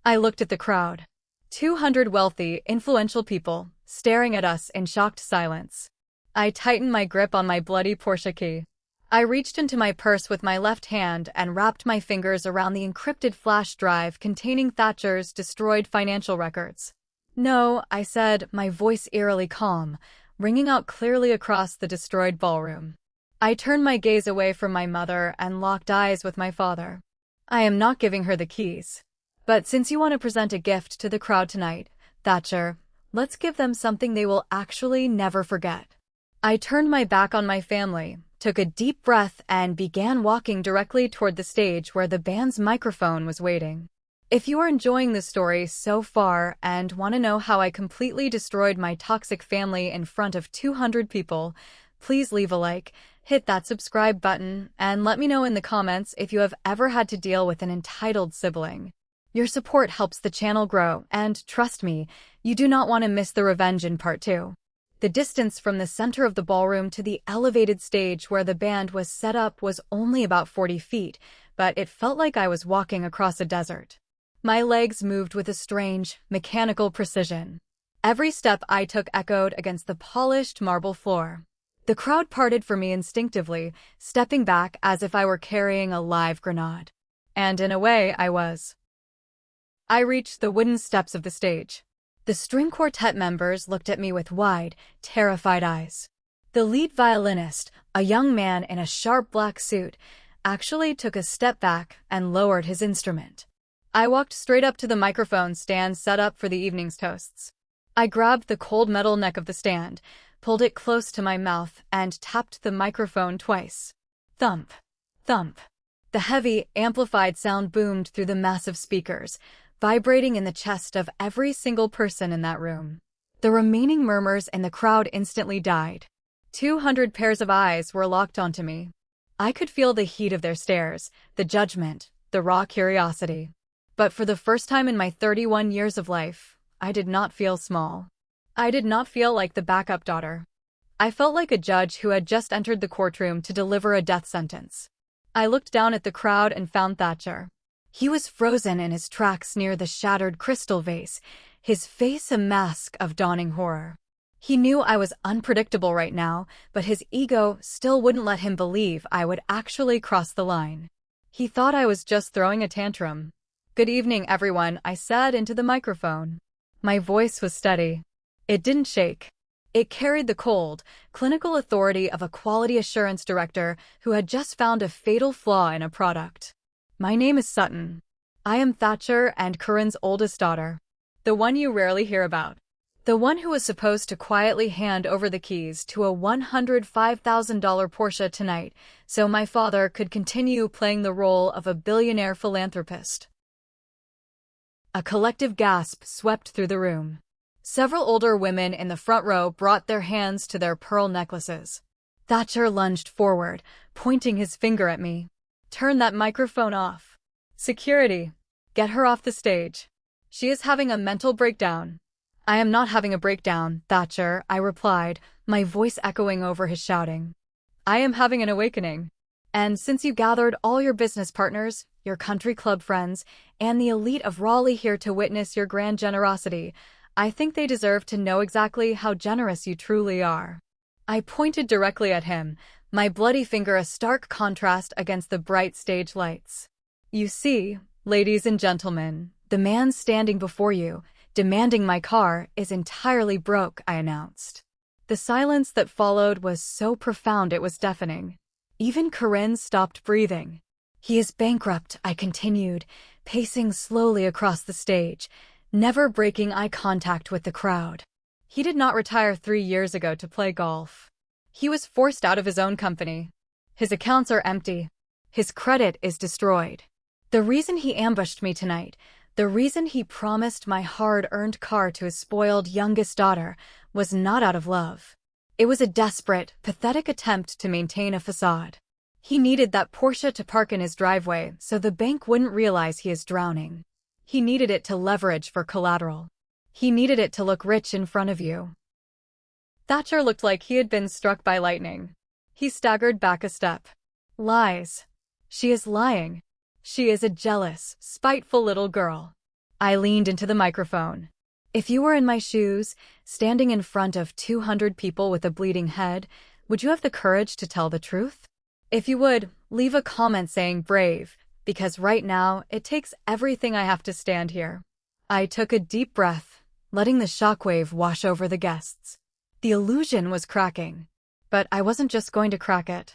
[SPEAKER 1] I looked at the crowd. 200 wealthy, influential people, staring at us in shocked silence. I tightened my grip on my bloody Porsche key. I reached into my purse with my left hand and wrapped my fingers around the encrypted flash drive containing Thatcher's destroyed financial records. "No," I said, my voice eerily calm, ringing out clearly across the destroyed ballroom. I turned my gaze away from my mother and locked eyes with my father. "I am not giving her the keys. But since you want to present a gift to the crowd tonight, Thatcher, let's give them something they will actually never forget." I turned my back on my family, took a deep breath, and began walking directly toward the stage where the band's microphone was waiting. If you are enjoying this story so far and want to know how I completely destroyed my toxic family in front of 200 people, please leave a like, hit that subscribe button, and let me know in the comments if you have ever had to deal with an entitled sibling. Your support helps the channel grow, and trust me, you do not want to miss the revenge in part 2. The distance from the center of the ballroom to the elevated stage where the band was set up was only about 40 feet, but it felt like I was walking across a desert. My legs moved with a strange, mechanical precision. Every step I took echoed against the polished marble floor. The crowd parted for me instinctively, stepping back as if I were carrying a live grenade. And in a way, I was. I reached the wooden steps of the stage. The string quartet members looked at me with wide, terrified eyes. The lead violinist, a young man in a sharp black suit, actually took a step back and lowered his instrument. I walked straight up to the microphone stand set up for the evening's toasts. I grabbed the cold metal neck of the stand, pulled it close to my mouth, and tapped the microphone twice. Thump, thump. The heavy, amplified sound boomed through the massive speakers, vibrating in the chest of every single person in that room. The remaining murmurs in the crowd instantly died. 200 pairs of eyes were locked onto me. I could feel the heat of their stares, the judgment, the raw curiosity. But for the first time in my 31 years of life, I did not feel small. I did not feel like the backup daughter. I felt like a judge who had just entered the courtroom to deliver a death sentence. I looked down at the crowd and found Thatcher. He was frozen in his tracks near the shattered crystal vase, his face a mask of dawning horror. He knew I was unpredictable right now, but his ego still wouldn't let him believe I would actually cross the line. He thought I was just throwing a tantrum. "Good evening, everyone," I said into the microphone. My voice was steady. It didn't shake. It carried the cold, clinical authority of a quality assurance director who had just found a fatal flaw in a product. "My name is Sutton. I am Thatcher and Corinne's oldest daughter. The one you rarely hear about. The one who was supposed to quietly hand over the keys to a $105,000 Porsche tonight so my father could continue playing the role of a billionaire philanthropist." A collective gasp swept through the room. Several older women in the front row brought their hands to their pearl necklaces. Thatcher lunged forward, pointing his finger at me. "Turn that microphone off. Security, get her off the stage. She is having a mental breakdown." "I am not having a breakdown, Thatcher," I replied, my voice echoing over his shouting. "I am having an awakening. And since you gathered all your business partners, your country club friends, and the elite of Raleigh here to witness your grand generosity, I think they deserve to know exactly how generous you truly are." I pointed directly at him, my bloody finger a stark contrast against the bright stage lights. "You see, ladies and gentlemen, the man standing before you, demanding my car, is entirely broke," I announced. The silence that followed was so profound it was deafening. Even Corinne stopped breathing. "He is bankrupt," I continued, pacing slowly across the stage, never breaking eye contact with the crowd. "He did not retire 3 years ago to play golf. He was forced out of his own company. His accounts are empty. His credit is destroyed. The reason he ambushed me tonight, the reason he promised my hard-earned car to his spoiled youngest daughter, was not out of love. It was a desperate, pathetic attempt to maintain a facade. He needed that Porsche to park in his driveway so the bank wouldn't realize he is drowning. He needed it to leverage for collateral. He needed it to look rich in front of you. Thatcher looked like he had been struck by lightning. He staggered back a step. Lies. She is lying. She is a jealous, spiteful little girl. I leaned into the microphone. If you were in my shoes, standing in front of 200 people with a bleeding head, would you have the courage to tell the truth? If you would, leave a comment saying brave, because right now, it takes everything I have to stand here. I took a deep breath, letting the shockwave wash over the guests. The illusion was cracking. But I wasn't just going to crack it.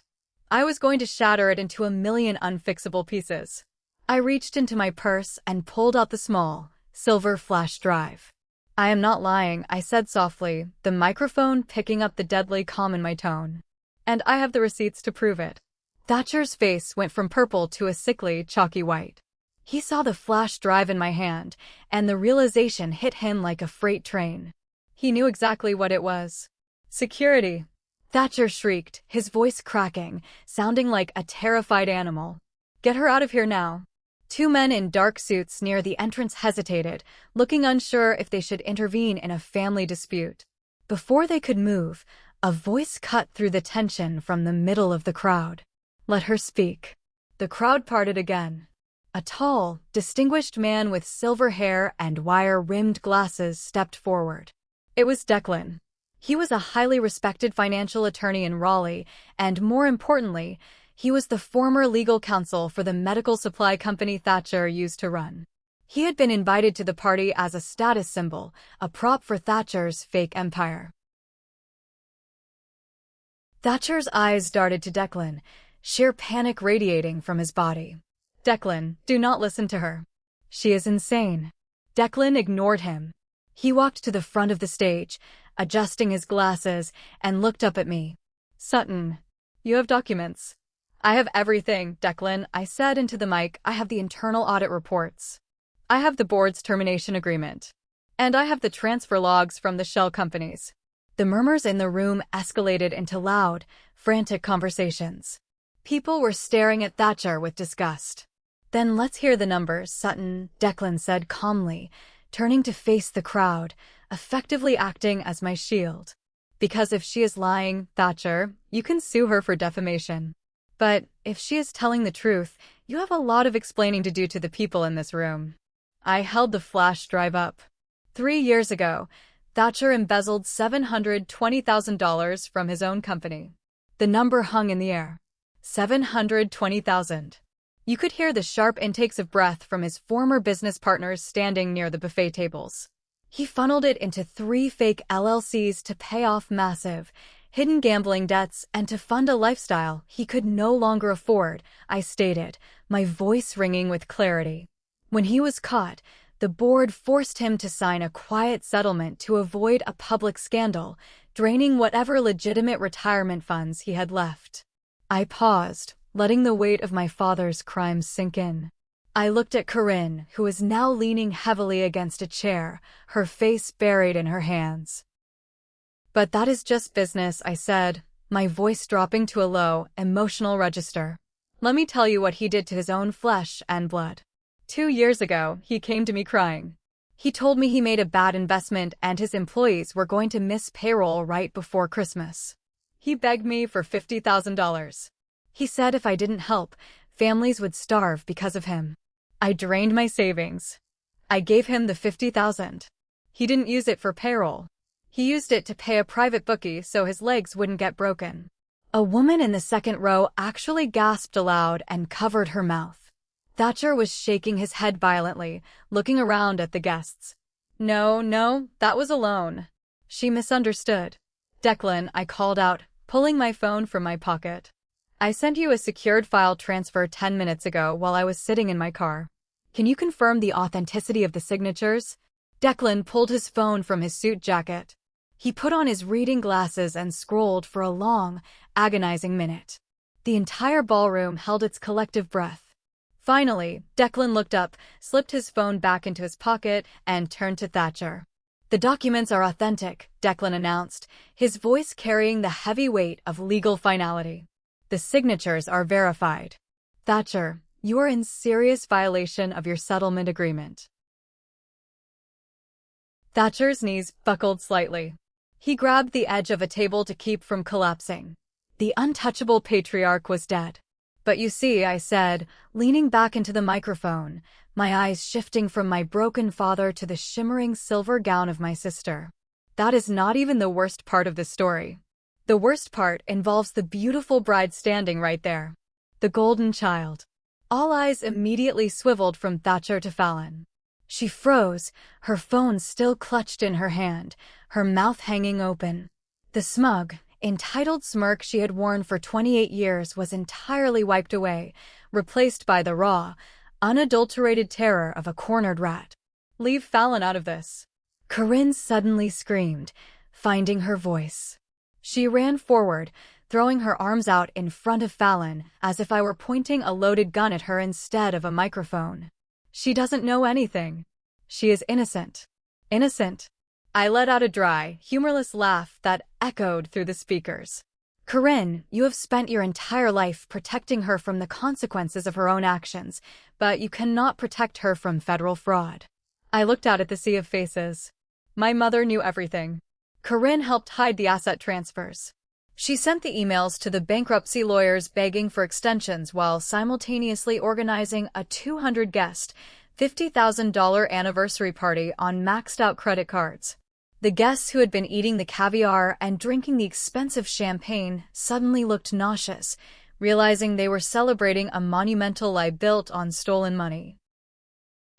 [SPEAKER 1] I was going to shatter it into a million unfixable pieces. I reached into my purse and pulled out the small, silver flash drive. I am not lying, I said softly, the microphone picking up the deadly calm in my tone. And I have the receipts to prove it. Thatcher's face went from purple to a sickly, chalky white. He saw the flash drive in my hand, and the realization hit him like a freight train. He knew exactly what it was. Security. Thatcher shrieked, his voice cracking, sounding like a terrified animal. Get her out of here now. Two men in dark suits near the entrance hesitated, looking unsure if they should intervene in a family dispute. Before they could move, a voice cut through the tension from the middle of the crowd. Let her speak. The crowd parted again. A tall, distinguished man with silver hair and wire-rimmed glasses stepped forward. It was Declan. He was a highly respected financial attorney in Raleigh, and more importantly, he was the former legal counsel for the medical supply company Thatcher used to run. He had been invited to the party as a status symbol, a prop for Thatcher's fake empire. Thatcher's eyes darted to Declan, sheer panic radiating from his body. Declan, do not listen to her. She is insane. Declan ignored him. He walked to the front of the stage, adjusting his glasses, and looked up at me. Sutton, you have documents. I have everything, Declan, I said into the mic. I have the internal audit reports. I have the board's termination agreement. And I have the transfer logs from the shell companies. The murmurs in the room escalated into loud, frantic conversations. People were staring at Thatcher with disgust. Then let's hear the numbers, Sutton, Declan said calmly, turning to face the crowd, effectively acting as my shield. Because if she is lying, Thatcher, you can sue her for defamation. But if she is telling the truth, you have a lot of explaining to do to the people in this room. I held the flash drive up. 3 years ago, Thatcher embezzled $720,000 from his own company. The number hung in the air. 720,000. You could hear the sharp intakes of breath from his former business partners standing near the buffet tables. He funneled it into 3 fake LLCs to pay off massive, hidden gambling debts and to fund a lifestyle he could no longer afford, I stated, my voice ringing with clarity. When he was caught, the board forced him to sign a quiet settlement to avoid a public scandal, draining whatever legitimate retirement funds he had left. I paused, letting the weight of my father's crimes sink in. I looked at Corinne, who was now leaning heavily against a chair, her face buried in her hands. But that is just business, I said, my voice dropping to a low, emotional register. Let me tell you what he did to his own flesh and blood. 2 years ago, he came to me crying. He told me he made a bad investment and his employees were going to miss payroll right before Christmas. He begged me for $50,000. He said if I didn't help, families would starve because of him. I drained my savings. I gave him the $50,000. He didn't use it for payroll. He used it to pay a private bookie so his legs wouldn't get broken. A woman in the second row actually gasped aloud and covered her mouth. Thatcher was shaking his head violently, looking around at the guests. No, that was a loan. She misunderstood. Declan, I called out, pulling my phone from my pocket. I sent you a secured file transfer 10 minutes ago while I was sitting in my car. Can you confirm the authenticity of the signatures? Declan pulled his phone from his suit jacket. He put on his reading glasses and scrolled for a long, agonizing minute. The entire ballroom held its collective breath. Finally, Declan looked up, slipped his phone back into his pocket, and turned to Thatcher. The documents are authentic, Declan announced, his voice carrying the heavy weight of legal finality. The signatures are verified. Thatcher, you are in serious violation of your settlement agreement. Thatcher's knees buckled slightly. He grabbed the edge of a table to keep from collapsing. The untouchable patriarch was dead. But you see, I said, leaning back into the microphone, my eyes shifting from my broken father to the shimmering silver gown of my sister. That is not even the worst part of the story. The worst part involves the beautiful bride standing right there. The golden child. All eyes immediately swiveled from Thatcher to Fallon. She froze, her phone still clutched in her hand, her mouth hanging open. The smug, entitled smirk she had worn for 28 years was entirely wiped away, replaced by the raw, unadulterated terror of a cornered rat. Leave Fallon out of this. Corinne suddenly screamed, finding her voice. She ran forward, throwing her arms out in front of Fallon as if I were pointing a loaded gun at her instead of a microphone. She doesn't know anything. She is innocent. Innocent. I let out a dry, humorless laugh that echoed through the speakers. Corinne, you have spent your entire life protecting her from the consequences of her own actions, but you cannot protect her from federal fraud. I looked out at the sea of faces. My mother knew everything. Corinne helped hide the asset transfers. She sent the emails to the bankruptcy lawyers begging for extensions while simultaneously organizing a 200-guest, $50,000 anniversary party on maxed-out credit cards. The guests who had been eating the caviar and drinking the expensive champagne suddenly looked nauseous, realizing they were celebrating a monumental lie built on stolen money.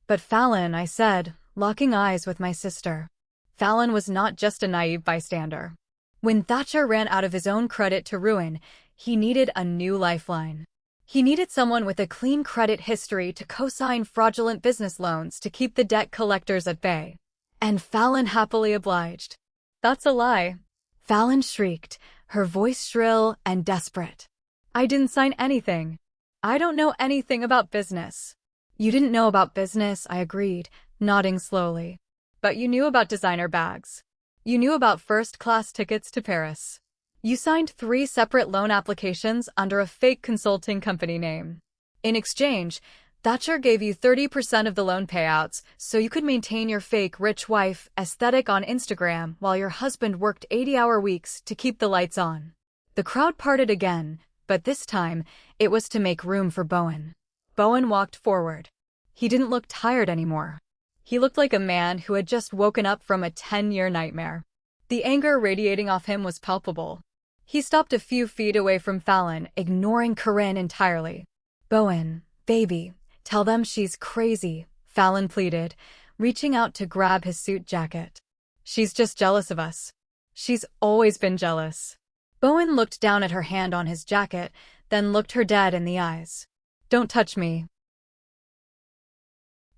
[SPEAKER 1] But Fallon, I said, locking eyes with my sister. Fallon was not just a naive bystander. When Thatcher ran out of his own credit to ruin, he needed a new lifeline. He needed someone with a clean credit history to co-sign fraudulent business loans to keep the debt collectors at bay. And Fallon happily obliged. That's a lie. Fallon shrieked, her voice shrill and desperate. I didn't sign anything. I don't know anything about business. You didn't know about business, I agreed, nodding slowly. But you knew about designer bags. You knew about first-class tickets to Paris. You signed 3 separate loan applications under a fake consulting company name. In exchange, Thatcher gave you 30% of the loan payouts so you could maintain your fake rich wife aesthetic on Instagram while your husband worked 80-hour weeks to keep the lights on. The crowd parted again, but this time it was to make room for Bowen. Bowen walked forward. He didn't look tired anymore. He looked like a man who had just woken up from a 10-year nightmare. The anger radiating off him was palpable. He stopped a few feet away from Fallon, ignoring Corinne entirely. Bowen, baby, tell them she's crazy, Fallon pleaded, reaching out to grab his suit jacket. She's just jealous of us. She's always been jealous. Bowen looked down at her hand on his jacket, then looked her dead in the eyes. Don't touch me.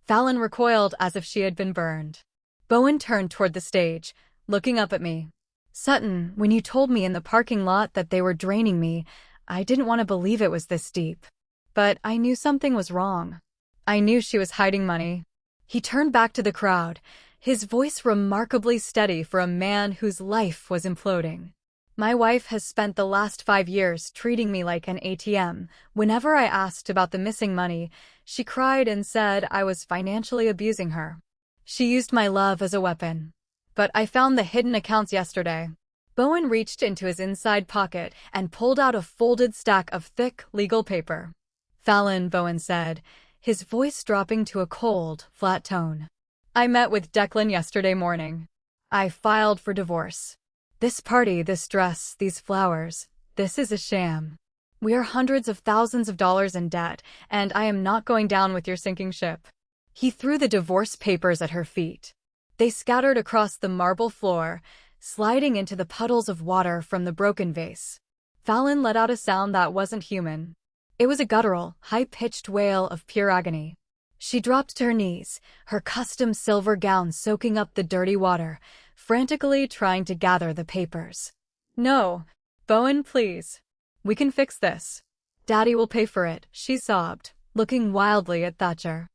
[SPEAKER 1] Fallon recoiled as if she had been burned. Bowen turned toward the stage, looking up at me. Sutton, when you told me in the parking lot that they were draining me, I didn't want to believe it was this deep. But I knew something was wrong. I knew she was hiding money. He turned back to the crowd, his voice remarkably steady for a man whose life was imploding. My wife has spent the last 5 years treating me like an ATM. Whenever I asked about the missing money, she cried and said I was financially abusing her. She used my love as a weapon. But I found the hidden accounts yesterday. Bowen reached into his inside pocket and pulled out a folded stack of thick legal paper. Fallon, Bowen said, his voice dropping to a cold, flat tone. I met with Declan yesterday morning. I filed for divorce. This party, this dress, these flowers, this is a sham. We are hundreds of thousands of dollars in debt, and I am not going down with your sinking ship. He threw the divorce papers at her feet. They scattered across the marble floor, sliding into the puddles of water from the broken vase. Fallon let out a sound that wasn't human. It was a guttural, high-pitched wail of pure agony. She dropped to her knees, her custom silver gown soaking up the dirty water, frantically trying to gather the papers. No, Bowen, please. We can fix this. Daddy will pay for it, she sobbed, looking wildly at Thatcher.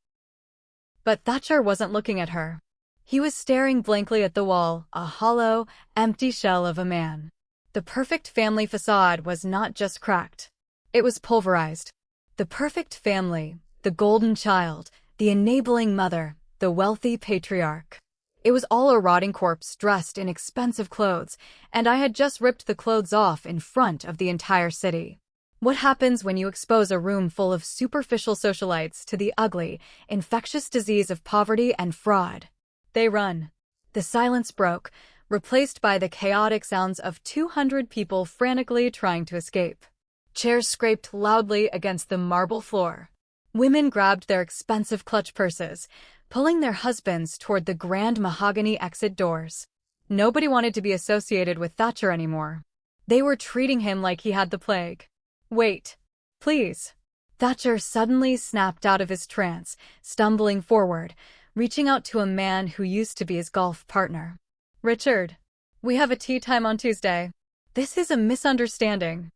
[SPEAKER 1] But Thatcher wasn't looking at her. He was staring blankly at the wall, a hollow, empty shell of a man. The perfect family facade was not just cracked. It was pulverized. The perfect family, the golden child, the enabling mother, the wealthy patriarch. It was all a rotting corpse dressed in expensive clothes, and I had just ripped the clothes off in front of the entire city. What happens when you expose a room full of superficial socialites to the ugly, infectious disease of poverty and fraud? They run. The silence broke, replaced by the chaotic sounds of 200 people frantically trying to escape. Chairs scraped loudly against the marble floor. Women grabbed their expensive clutch purses, pulling their husbands toward the grand mahogany exit doors. Nobody wanted to be associated with Thatcher anymore. They were treating him like he had the plague. Wait. Please. Thatcher suddenly snapped out of his trance, stumbling forward, reaching out to a man who used to be his golf partner. Richard, we have a tea time on Tuesday. This is a misunderstanding.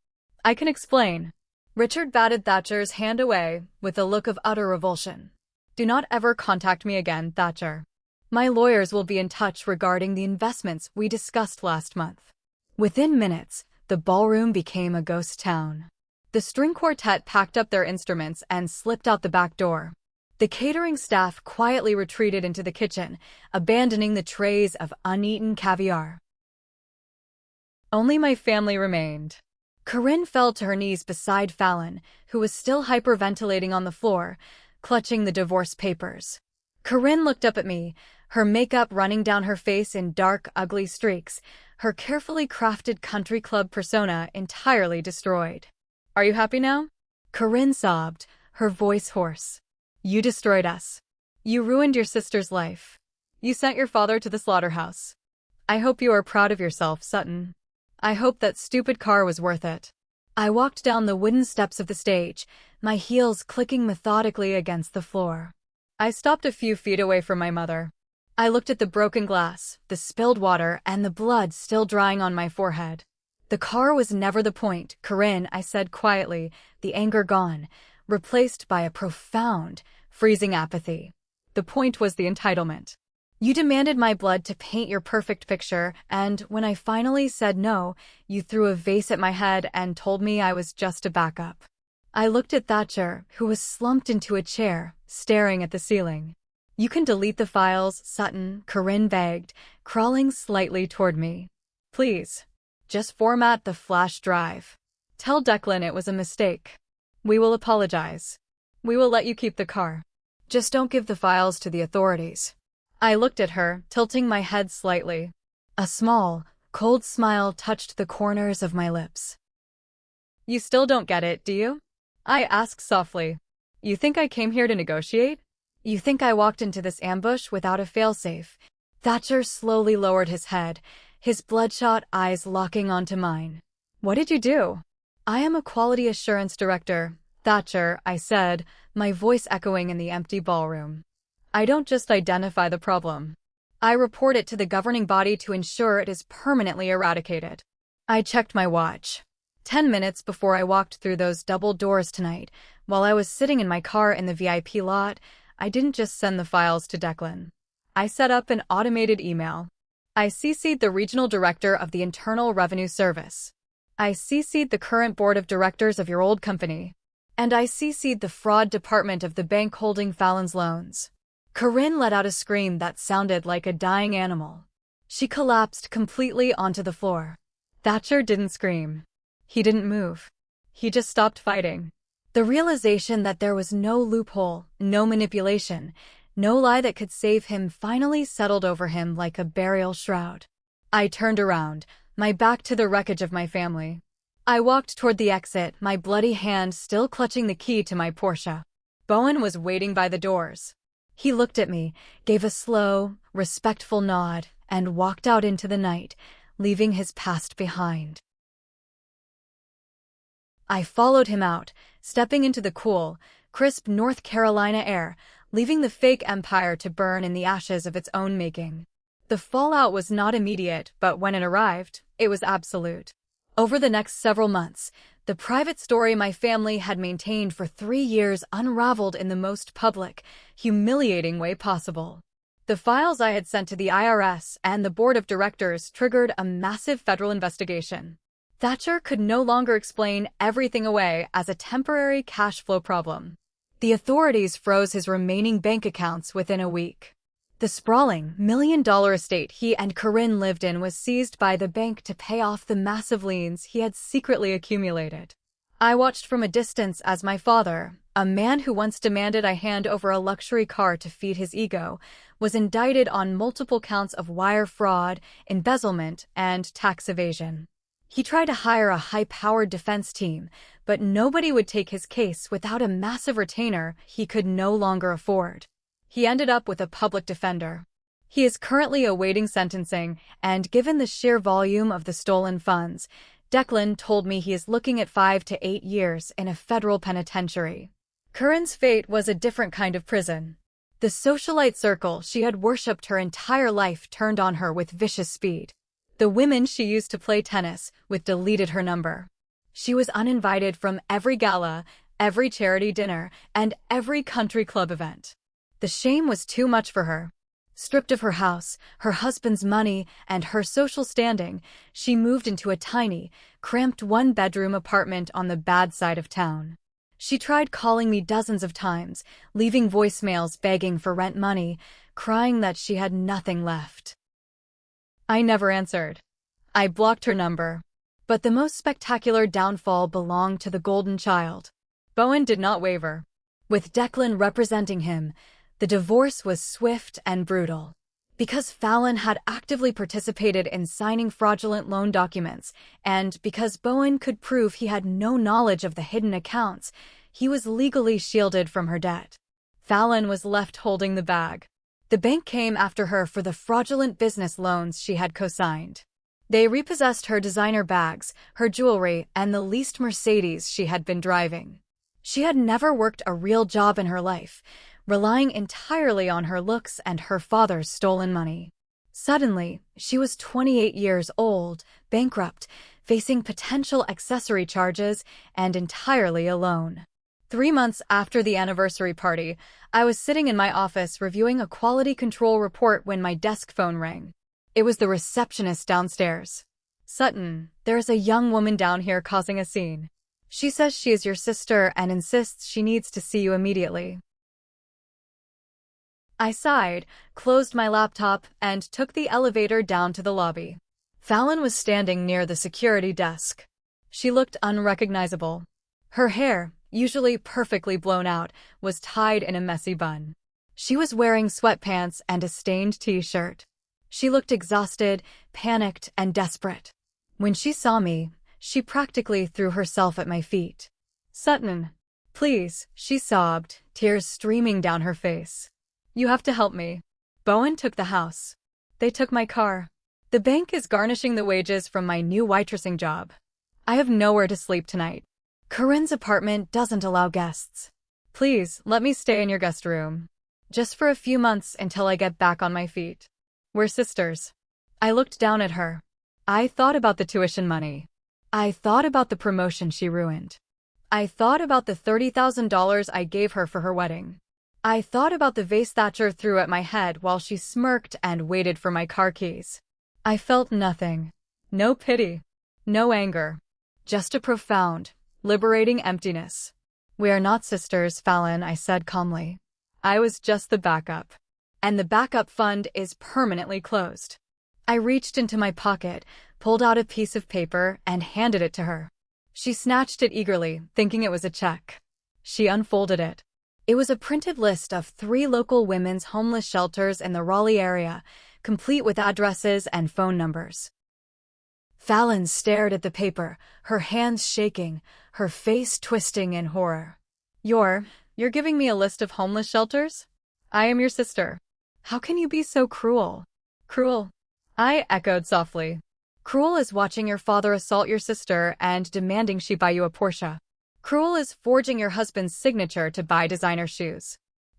[SPEAKER 1] I can explain. Richard batted Thatcher's hand away with a look of utter revulsion. Do not ever contact me again, Thatcher. My lawyers will be in touch regarding the investments we discussed last month. Within minutes, the ballroom became a ghost town. The string quartet packed up their instruments and slipped out the back door. The catering staff quietly retreated into the kitchen, abandoning the trays of uneaten caviar. Only my family remained. Corinne fell to her knees beside Fallon, who was still hyperventilating on the floor, clutching the divorce papers. Corinne looked up at me, her makeup running down her face in dark, ugly streaks, her carefully crafted country club persona entirely destroyed. Are you happy now? Corinne sobbed, her voice hoarse. You destroyed us. You ruined your sister's life. You sent your father to the slaughterhouse. I hope you are proud of yourself, Sutton. I hope that stupid car was worth it. I walked down the wooden steps of the stage, my heels clicking methodically against the floor. I stopped a few feet away from my mother. I looked at the broken glass, the spilled water, and the blood still drying on my forehead. The car was never the point, Corinne, I said quietly, the anger gone, replaced by a profound, freezing apathy. The point was the entitlement. You demanded my blood to paint your perfect picture, and when I finally said no, you threw a vase at my head and told me I was just a backup. I looked at Thatcher, who was slumped into a chair, staring at the ceiling. You can delete the files, Sutton, Corinne begged, crawling slightly toward me. Please. Just format the flash drive. Tell Declan it was a mistake. We will apologize. We will let you keep the car. Just don't give the files to the authorities. I looked at her, tilting my head slightly. A small, cold smile touched the corners of my lips. You still don't get it, do you? I asked softly. You think I came here to negotiate? You think I walked into this ambush without a failsafe? Thatcher slowly lowered his head, his bloodshot eyes locking onto mine. What did you do? I am a quality assurance director, Thatcher, I said, my voice echoing in the empty ballroom. I don't just identify the problem. I report it to the governing body to ensure it is permanently eradicated. I checked my watch. 10 minutes before I walked through those double doors tonight, while I was sitting in my car in the VIP lot, I didn't just send the files to Declan. I set up an automated email. I CC'd the regional director of the Internal Revenue Service. I CC'd the current board of directors of your old company. And I CC'd the fraud department of the bank holding Fallon's loans. Corinne let out a scream that sounded like a dying animal. She collapsed completely onto the floor. Thatcher didn't scream. He didn't move. He just stopped fighting. The realization that there was no loophole, no manipulation, no lie that could save him finally settled over him like a burial shroud. I turned around, my back to the wreckage of my family. I walked toward the exit, my bloody hand still clutching the key to my Porsche. Bowen was waiting by the doors. He looked at me, gave a slow, respectful nod, and walked out into the night, leaving his past behind. I followed him out, stepping into the cool, crisp North Carolina air, leaving the fake empire to burn in the ashes of its own making. The fallout was not immediate, but when it arrived, it was absolute. Over the next several months, the private story my family had maintained for 3 years unraveled in the most public, humiliating way possible. The files I had sent to the IRS and the board of directors triggered a massive federal investigation. Thatcher could no longer explain everything away as a temporary cash flow problem. The authorities froze his remaining bank accounts within a week. The sprawling, million-dollar estate he and Corinne lived in was seized by the bank to pay off the massive liens he had secretly accumulated. I watched from a distance as my father, a man who once demanded I hand over a luxury car to feed his ego, was indicted on multiple counts of wire fraud, embezzlement, and tax evasion. He tried to hire a high-powered defense team, but nobody would take his case without a massive retainer he could no longer afford. He ended up with a public defender. He is currently awaiting sentencing, and given the sheer volume of the stolen funds, Declan told me he is looking at 5 to 8 years in a federal penitentiary. Corinne's fate was a different kind of prison. The socialite circle she had worshipped her entire life turned on her with vicious speed. The women she used to play tennis with deleted her number. She was uninvited from every gala, every charity dinner, and every country club event. The shame was too much for her. Stripped of her house, her husband's money, and her social standing, she moved into a tiny, cramped one-bedroom apartment on the bad side of town. She tried calling me dozens of times, leaving voicemails begging for rent money, crying that she had nothing left. I never answered. I blocked her number. But the most spectacular downfall belonged to the golden child. Bowen did not waver. With Declan representing him, the divorce was swift and brutal. Because Fallon had actively participated in signing fraudulent loan documents, and because Bowen could prove he had no knowledge of the hidden accounts, he was legally shielded from her debt. Fallon was left holding the bag. The bank came after her for the fraudulent business loans she had co-signed. They repossessed her designer bags, her jewelry, and the leased Mercedes she had been driving. She had never worked a real job in her life, relying entirely on her looks and her father's stolen money. Suddenly, she was 28 years old, bankrupt, facing potential accessory charges, and entirely alone. 3 months after the anniversary party, I was sitting in my office reviewing a quality control report when my desk phone rang. It was the receptionist downstairs. "Sutton, there is a young woman down here causing a scene. She says she is your sister and insists she needs to see you immediately." I sighed, closed my laptop, and took the elevator down to the lobby. Fallon was standing near the security desk. She looked unrecognizable. Her hair, usually perfectly blown out, was tied in a messy bun. She was wearing sweatpants and a stained t-shirt. She looked exhausted, panicked, and desperate. When she saw me, she practically threw herself at my feet. "Sutton, please," she sobbed, tears streaming down her face. "You have to help me. Bowen took the house. They took my car. The bank is garnishing the wages from my new waitressing job. I have nowhere to sleep tonight. Corinne's apartment doesn't allow guests. Please, let me stay in your guest room. Just for a few months until I get back on my feet. We're sisters." I looked down at her. I thought about the tuition money. I thought about the promotion she ruined. I thought about the $30,000 I gave her for her wedding. I thought about the vase Thatcher threw at my head while she smirked and waited for my car keys. I felt nothing. No pity. No anger. Just a profound, liberating emptiness. "We are not sisters, Fallon," I said calmly. "I was just the backup. And the backup fund is permanently closed." I reached into my pocket, pulled out a piece of paper, and handed it to her. She snatched it eagerly, thinking it was a check. She unfolded it. It was a printed list of 3 local women's homeless shelters in the Raleigh area, complete with addresses and phone numbers. Fallon stared at the paper, her hands shaking, her face twisting in horror. You're giving me a list of homeless shelters? I am your sister. How can you be so cruel?" "Cruel?" I echoed softly. "Cruel is watching your father assault your sister and demanding she buy you a Porsche. Cruel is forging your husband's signature to buy designer shoes.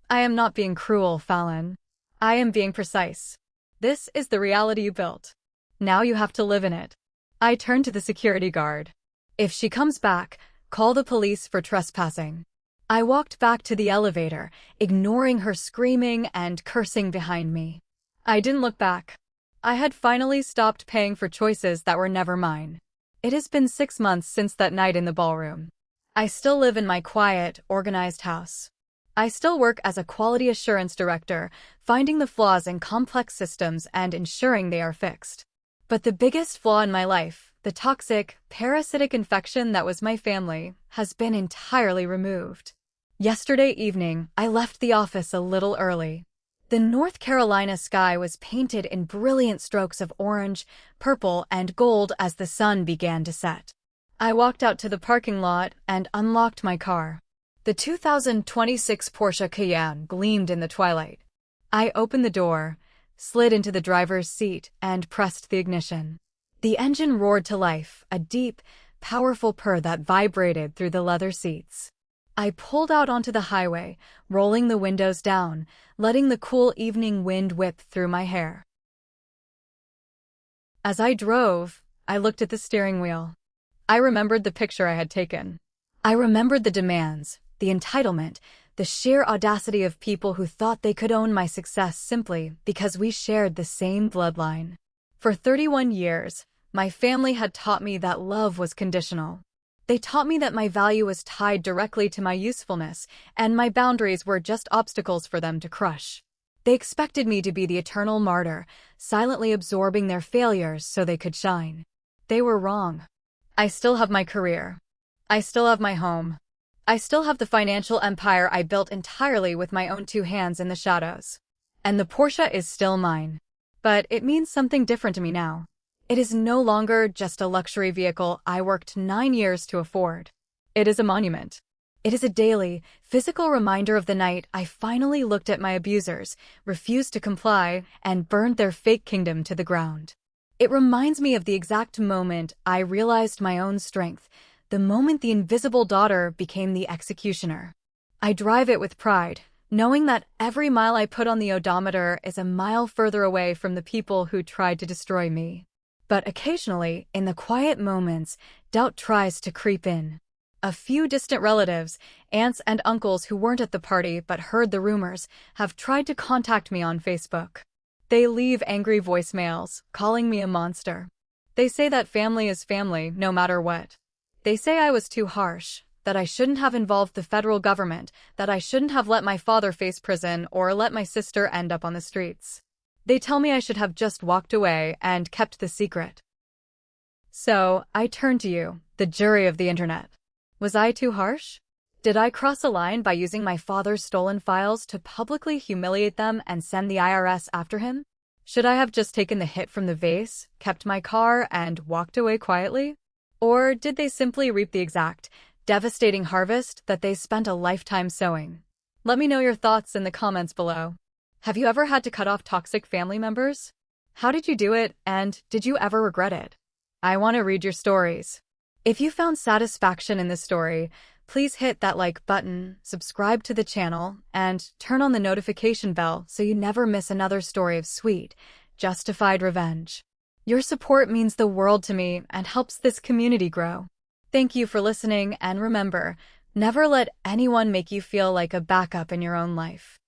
[SPEAKER 1] I am not being cruel, Fallon. I am being precise. This is the reality you built. Now you have to live in it." I turned to the security guard. "If she comes back, call the police for trespassing." I walked back to the elevator, ignoring her screaming and cursing behind me. I didn't look back. I had finally stopped paying for choices that were never mine. It has been 6 months since that night in the ballroom. I still live in my quiet, organized house. I still work as a quality assurance director, finding the flaws in complex systems and ensuring they are fixed. But the biggest flaw in my life, the toxic, parasitic infection that was my family, has been entirely removed. Yesterday evening, I left the office a little early. The North Carolina sky was painted in brilliant strokes of orange, purple, and gold as the sun began to set. I walked out to the parking lot and unlocked my car. The 2026 Porsche Cayenne gleamed in the twilight. I opened the door, slid into the driver's seat, and pressed the ignition. The engine roared to life, a deep, powerful purr that vibrated through the leather seats. I pulled out onto the highway, rolling the windows down, letting the cool evening wind whip through my hair. As I drove, I looked at the steering wheel. I remembered the picture I had taken. I remembered the demands, the entitlement, the sheer audacity of people who thought they could own my success simply because we shared the same bloodline. For 31 years, my family had taught me that love was conditional. They taught me that my value was tied directly to my usefulness, and my boundaries were just obstacles for them to crush. They expected me to be the eternal martyr, silently absorbing their failures so they could shine. They were wrong. I still have my career. I still have my home. I still have the financial empire I built entirely with my own two hands in the shadows. And the Porsche is still mine. But it means something different to me now. It is no longer just a luxury vehicle I worked 9 years to afford. It is a monument. It is a daily, physical reminder of the night I finally looked at my abusers, refused to comply, and burned their fake kingdom to the ground. It reminds me of the exact moment I realized my own strength, the moment the invisible daughter became the executioner. I drive it with pride, knowing that every mile I put on the odometer is a mile further away from the people who tried to destroy me. But occasionally, in the quiet moments, doubt tries to creep in. A few distant relatives, aunts and uncles who weren't at the party but heard the rumors, have tried to contact me on Facebook. They leave angry voicemails, calling me a monster. They say that family is family, no matter what. They say I was too harsh, that I shouldn't have involved the federal government, that I shouldn't have let my father face prison or let my sister end up on the streets. They tell me I should have just walked away and kept the secret. So, I turn to you, the jury of the internet. Was I too harsh? Did I cross a line by using my father's stolen files to publicly humiliate them and send the IRS after him? Should I have just taken the hit from the vase, kept my car, and walked away quietly? Or did they simply reap the exact, devastating harvest that they spent a lifetime sowing? Let me know your thoughts in the comments below. Have you ever had to cut off toxic family members? How did you do it, and did you ever regret it? I want to read your stories. If you found satisfaction in this story, please hit that like button, subscribe to the channel, and turn on the notification bell so you never miss another story of sweet, justified revenge. Your support means the world to me and helps this community grow. Thank you for listening, and remember, never let anyone make you feel like a backup in your own life.